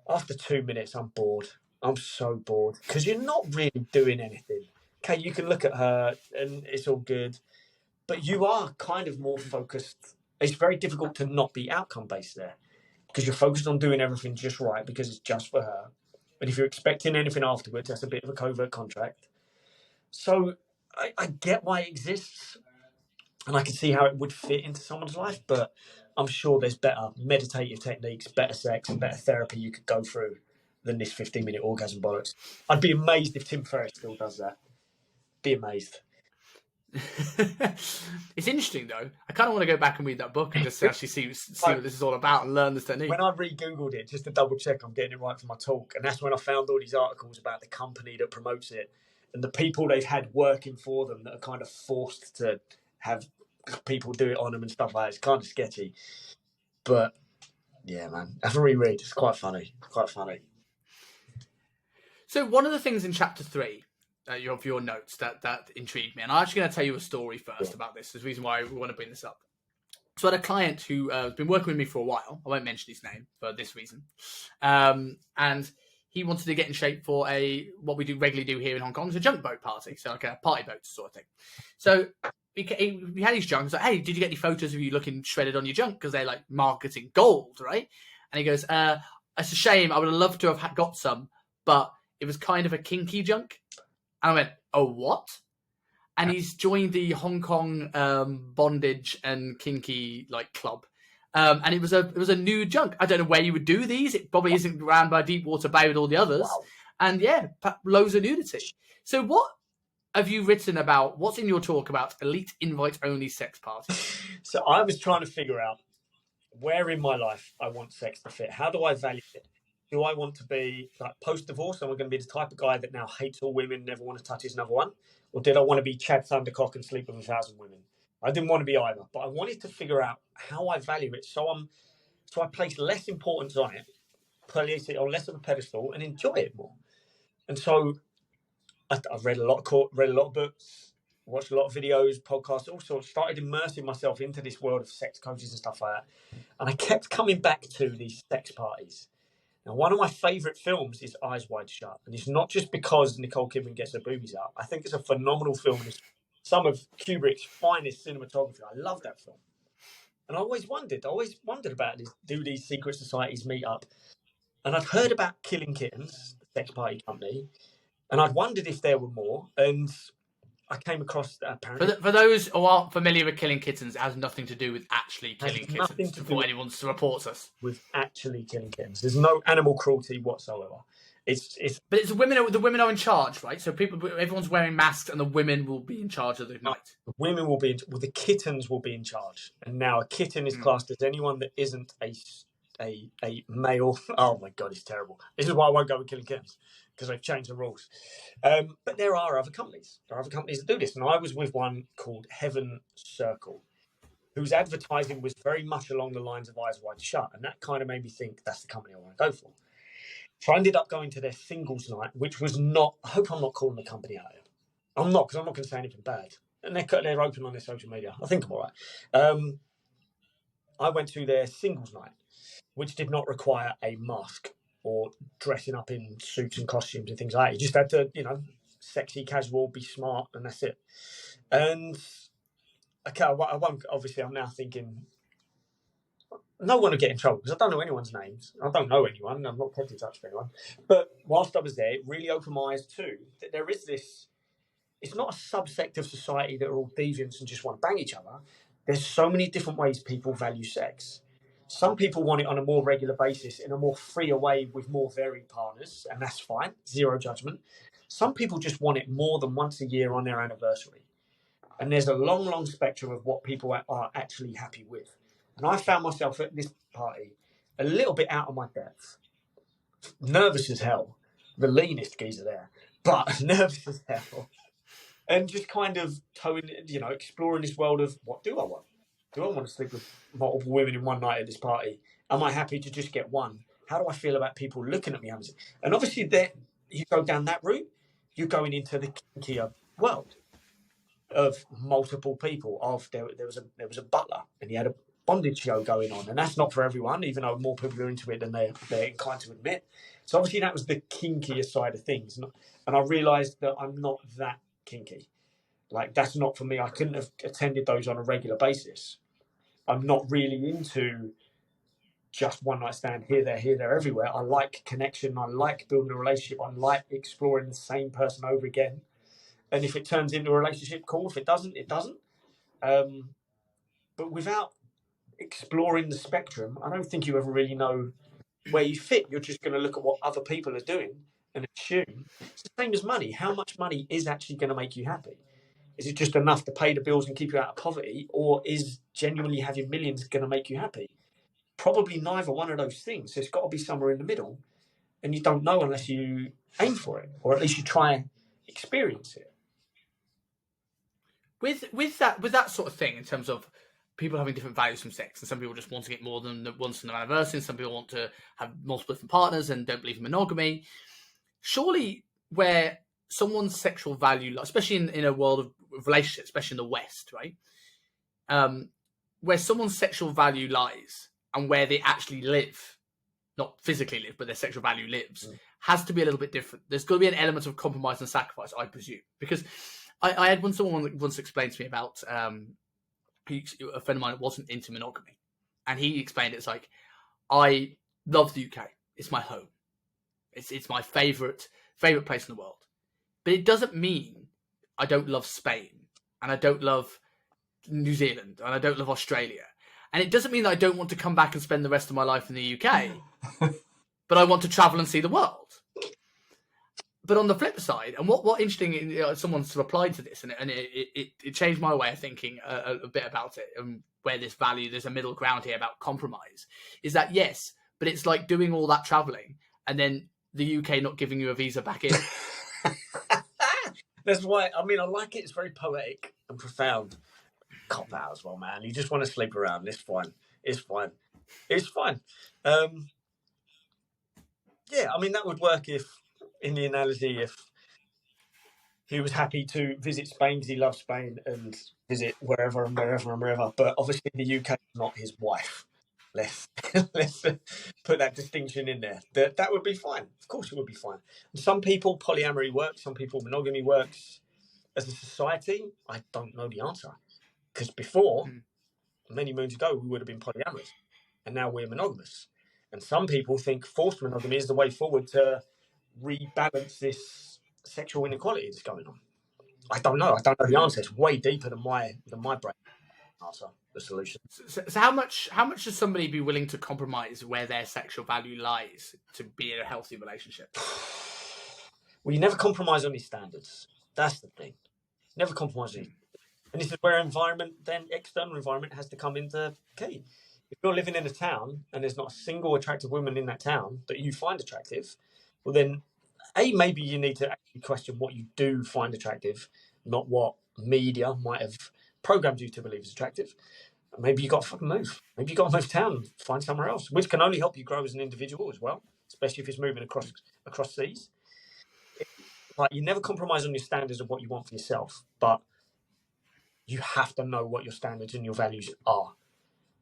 After 2 minutes, I'm bored. I'm so bored because you're not really doing anything. Okay, you can look at her and it's all good, but you are kind of more focused. It's very difficult to not be outcome based there because you're focused on doing everything just right because it's just for her. But if you're expecting anything afterwards, that's a bit of a covert contract. So I get why it exists, and I can see how it would fit into someone's life, but I'm sure there's better meditative techniques, better sex, and better therapy you could go through than this 15-minute orgasm bollocks. I'd be amazed if Tim Ferriss still does that. Be amazed. It's interesting though. I kind of want to go back and read that book and just actually see what this is all about and learn this technique. When I re-googled it just to double check I'm getting it right for my talk, and that's when I found all these articles about the company that promotes it and the people they've had working for them that are kind of forced to have people do it on them and stuff like that. It's kind of sketchy, but yeah, man, have a reread. It's quite funny. So one of the things in chapter 3 of your notes that intrigued me, and I'm actually going to tell you a story first about this. There's a reason why we want to bring this up. So I had a client who has been working with me for a while. I won't mention his name for this reason. And he wanted to get in shape for what we regularly do here in Hong Kong is a junk boat party. So like a party boat sort of thing. So we had his junk. I was like, hey, did you get any photos of you looking shredded on your junk? Because they're like marketing gold, right? And he goes, it's a shame. I would have loved to have got some, but it was kind of a kinky junk. And I went, oh, what? And he's joined the Hong Kong bondage and kinky club. And it was a nude junk. I don't know where you would do these. It probably isn't around by Deepwater Bay with all the others. Wow. And yeah, loads of nudity. So what have you written about? What's in your talk about elite invite-only sex parties? So I was trying to figure out where in my life I want sex to fit. How do I value it? do I want to be like post-divorce? Am I going to be the type of guy that now hates all women, never want to touch another one? Or did I want to be Chad Thundercock and sleep with 1,000 women? I didn't want to be either, but I wanted to figure out how I value it. So I place less importance on it, place it on less of a pedestal, and enjoy it more. And so I've read a lot of books, watched a lot of videos, podcasts, all sorts, started immersing myself into this world of sex coaches and stuff like that. And I kept coming back to these sex parties. Now, one of my favourite films is Eyes Wide Shut. And it's not just because Nicole Kidman gets her boobies out. I think it's a phenomenal film. It's some of Kubrick's finest cinematography. I love that film. And I always wondered about this, do these secret societies meet up? And I'd heard about Killing Kittens, the sex party company, and I'd wondered if there were more. And I came across apparently. For those who aren't familiar with Killing Kittens, it has nothing to do with actually killing kittens. Before anyone reports us, with actually killing kittens, there's no animal cruelty whatsoever. But it's the women are in charge, right? So everyone's wearing masks, and the women will be in charge of the night. The women will be the kittens will be in charge. And now a kitten is classed as anyone that isn't a male. Oh my god, it's terrible. This is why I won't go with Killing Kittens, because they've changed the rules. But there are other companies. There are other companies that do this. And I was with one called Heaven Circle, whose advertising was very much along the lines of Eyes Wide Shut. And that kind of made me think that's the company I want to go for. So I ended up going to their singles night, which was not, I hope I'm not calling the company out here. I'm not, because I'm not going to say anything bad. And they're open on their social media. I think I'm all right. I went to their singles night, which did not require a mask or dressing up in suits and costumes and things like that. You just had to, sexy, casual, be smart, and that's it. And okay, I won't, obviously I'm now thinking, no one will get in trouble because I don't know anyone's names. I don't know anyone. I'm not kept in touch with anyone. But whilst I was there, it really opened my eyes too, that there is this, it's not a subsect of society that are all deviants and just want to bang each other. There's so many different ways people value sex. Some people want it on a more regular basis in a more freer way with more varied partners, and that's fine, zero judgment. Some people just want it more than once a year on their anniversary. And there's a long, long spectrum of what people are actually happy with. And I found myself at this party a little bit out of my depth, nervous as hell, the leanest geezer there, but nervous as hell. And just kind of exploring this world of, what do I want? Do I want to sleep with multiple women in one night at this party? Am I happy to just get one? How do I feel about people looking at me? And obviously, you go down that route, you're going into the kinkier world of multiple people. There was a butler, and he had a bondage show going on, and that's not for everyone, even though more people are into it than they're inclined to admit. So obviously, that was the kinkier side of things, and I realised that I'm not that kinky. Like, that's not for me. I couldn't have attended those on a regular basis. I'm not really into just one night stand here, there, everywhere. I like connection. I like building a relationship. I like exploring the same person over again. And if it turns into a relationship, cool. If it doesn't, it doesn't. But without exploring the spectrum, I don't think you ever really know where you fit. You're just going to look at what other people are doing and assume. It's the same as money. How much money is actually going to make you happy? Is it just enough to pay the bills and keep you out of poverty? Or is genuinely having millions going to make you happy? Probably neither one of those things. So it's got to be somewhere in the middle. And you don't know unless you aim for it, or at least you try and experience it. With that sort of thing, in terms of people having different values from sex, and some people just want to get more than once on their anniversary, and some people want to have multiple different partners and don't believe in monogamy. Surely, where someone's sexual value, especially in a world of relationships, especially in the West, right, where someone's sexual value lies and where they actually live, not physically live, but their sexual value lives, has to be a little bit different. There's got to be an element of compromise and sacrifice, I presume, because I had someone once explained to me about a friend of mine that wasn't into monogamy, and he explained it's like, I love the UK. It's my home. It's my favorite place in the world. But it doesn't mean I don't love Spain, and I don't love New Zealand, and I don't love Australia. And it doesn't mean that I don't want to come back and spend the rest of my life in the UK, but I want to travel and see the world. But on the flip side, and what interesting, someone's replied to this, and it changed my way of thinking a bit about it, and where there's a middle ground here about compromise, is that yes, but it's like doing all that traveling and then the UK not giving you a visa back in. That's why, I mean, I like it. It's very poetic and profound. Cop out as well, man. You just want to sleep around. It's fine. It's fine. It's fine. Yeah, I mean, that would work if, in the analogy, if he was happy to visit Spain because he loves Spain and visit wherever and wherever and wherever. But obviously the UK is not his wife. Let's put that distinction in there. That would be fine. Of course it would be fine. And some people, polyamory works. Some people, monogamy works. As a society, I don't know the answer. Because before, many moons ago, we would have been polyamorous. And now we're monogamous. And some people think forced monogamy is the way forward to rebalance this sexual inequality that's going on. I don't know. I don't know the answer. It's way deeper than my brain answer, the solution. So how much should somebody be willing to compromise where their sexual value lies to be in a healthy relationship? Well, you never compromise on your standards. That's the thing. Never compromise on. And this is where environment, then external environment, has to come into key. If you're living in a town and there's not a single attractive woman in that town that you find attractive, well then, maybe you need to actually question what you do find attractive, not what media might have programmed you to believe is attractive. Maybe you got to fucking move. Maybe you got to move town and find somewhere else, which can only help you grow as an individual as well, especially if it's moving across seas. Like, you never compromise on your standards of what you want for yourself, but you have to know what your standards and your values are.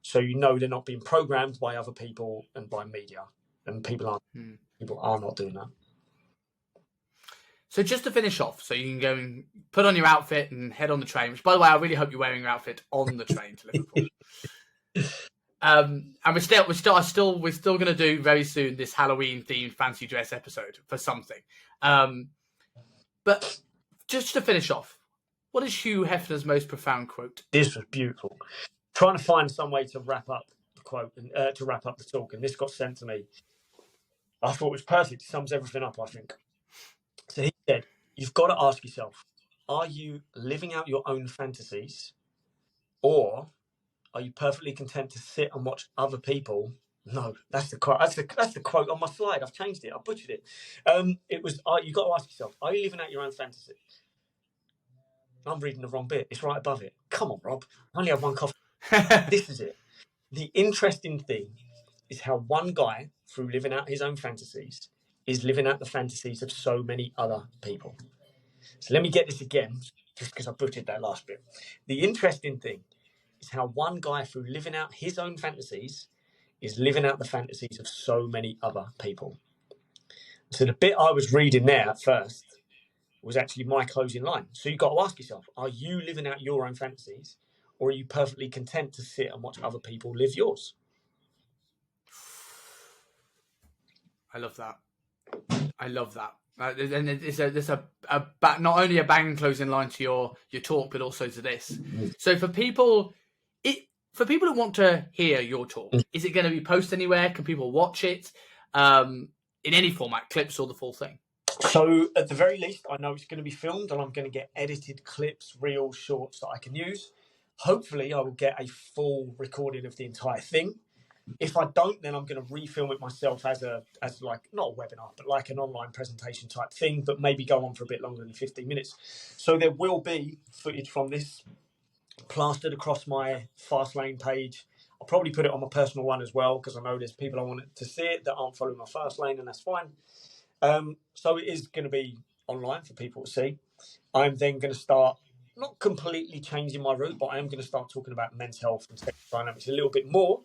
So you know they're not being programmed by other people and by media, and people are not doing that. So just to finish off, so you can go and put on your outfit and head on the train, which, by the way, I really hope you're wearing your outfit on the train to Liverpool. And we're still going to do very soon this Halloween themed fancy dress episode for something. But just to finish off, what is Hugh Hefner's most profound quote? This was beautiful. Trying to find some way to wrap up the quote and to wrap up the talk, and this got sent to me. I thought it was perfect. It sums everything up, I think. So he said, you've got to ask yourself, are you living out your own fantasies, or are you perfectly content to sit and watch other people? No, that's the quote. That's the quote on my slide. I've changed it. I butchered it. It was, you got to ask yourself, are you living out your own fantasy? I'm reading the wrong bit. It's right above it. Come on, Rob. I only have one coffee. This is it. The interesting thing is how one guy, through living out his own fantasies, is living out the fantasies of so many other people. So let me get this again, just because I butchered that last bit. The interesting thing is how one guy, through living out his own fantasies, is living out the fantasies of so many other people. So the bit I was reading there at first was actually my closing line. So you've got to ask yourself, are you living out your own fantasies, or are you perfectly content to sit and watch other people live yours? I love that. And there's not only a bang closing line to your talk, but also to this. So for people who want to hear your talk, is it going to be posted anywhere? Can people watch it in any format, clips or the full thing? So at the very least, I know it's going to be filmed, and I'm going to get edited clips, reels, shorts that I can use. Hopefully, I will get a full recording of the entire thing. If I don't, then I'm going to refilm it myself as like, not a webinar, but like an online presentation type thing, but maybe go on for a bit longer than 15 minutes. So there will be footage from this plastered across my Fastlane page. I'll probably put it on my personal one as well, because I know there's people I want to see it that aren't following my Fastlane, and that's fine. So it is going to be online for people to see. I'm then going to start, not completely changing my route, but I am going to start talking about men's health and sexual dynamics a little bit more,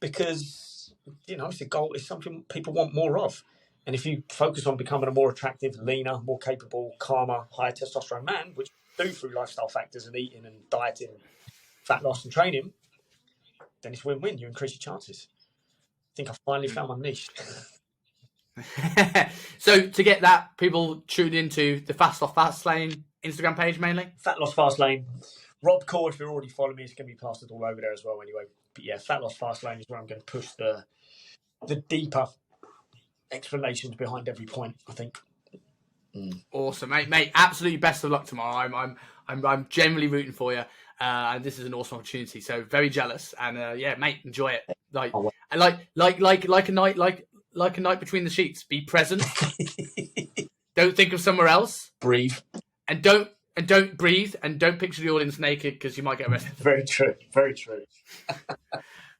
because, it's a goal, it's something people want more of. And if you focus on becoming a more attractive, leaner, more capable, calmer, higher testosterone man, which you do through lifestyle factors and eating and dieting, fat loss and training, then it's win-win. You increase your chances. I think I've finally found my niche. So to get that, people tune into the Fast Loss Fastlane Instagram page mainly? Fat Loss Fastlane. Rob Core, if you're already following me, it's going to be plastered all over there as well anyway. But yeah, Fat Loss Fastlane is where I'm going to push the deeper explanations behind every point, I think. Awesome, mate. Absolutely best of luck tomorrow. I'm generally rooting for you, and this is an awesome opportunity. So very jealous, and yeah, mate, enjoy it. Like a night, like a night between the sheets. Be present. Don't think of somewhere else. Breathe. And don't breathe, and don't picture the audience naked because you might get arrested. Very true. Very true.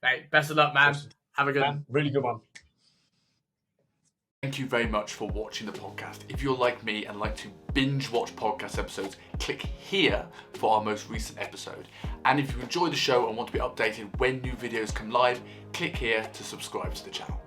Mate, best of luck, man. Awesome. Have a good one. Really good one. Thank you very much for watching the podcast. If you're like me and like to binge watch podcast episodes, click here for our most recent episode. And if you enjoy the show and want to be updated when new videos come live, click here to subscribe to the channel.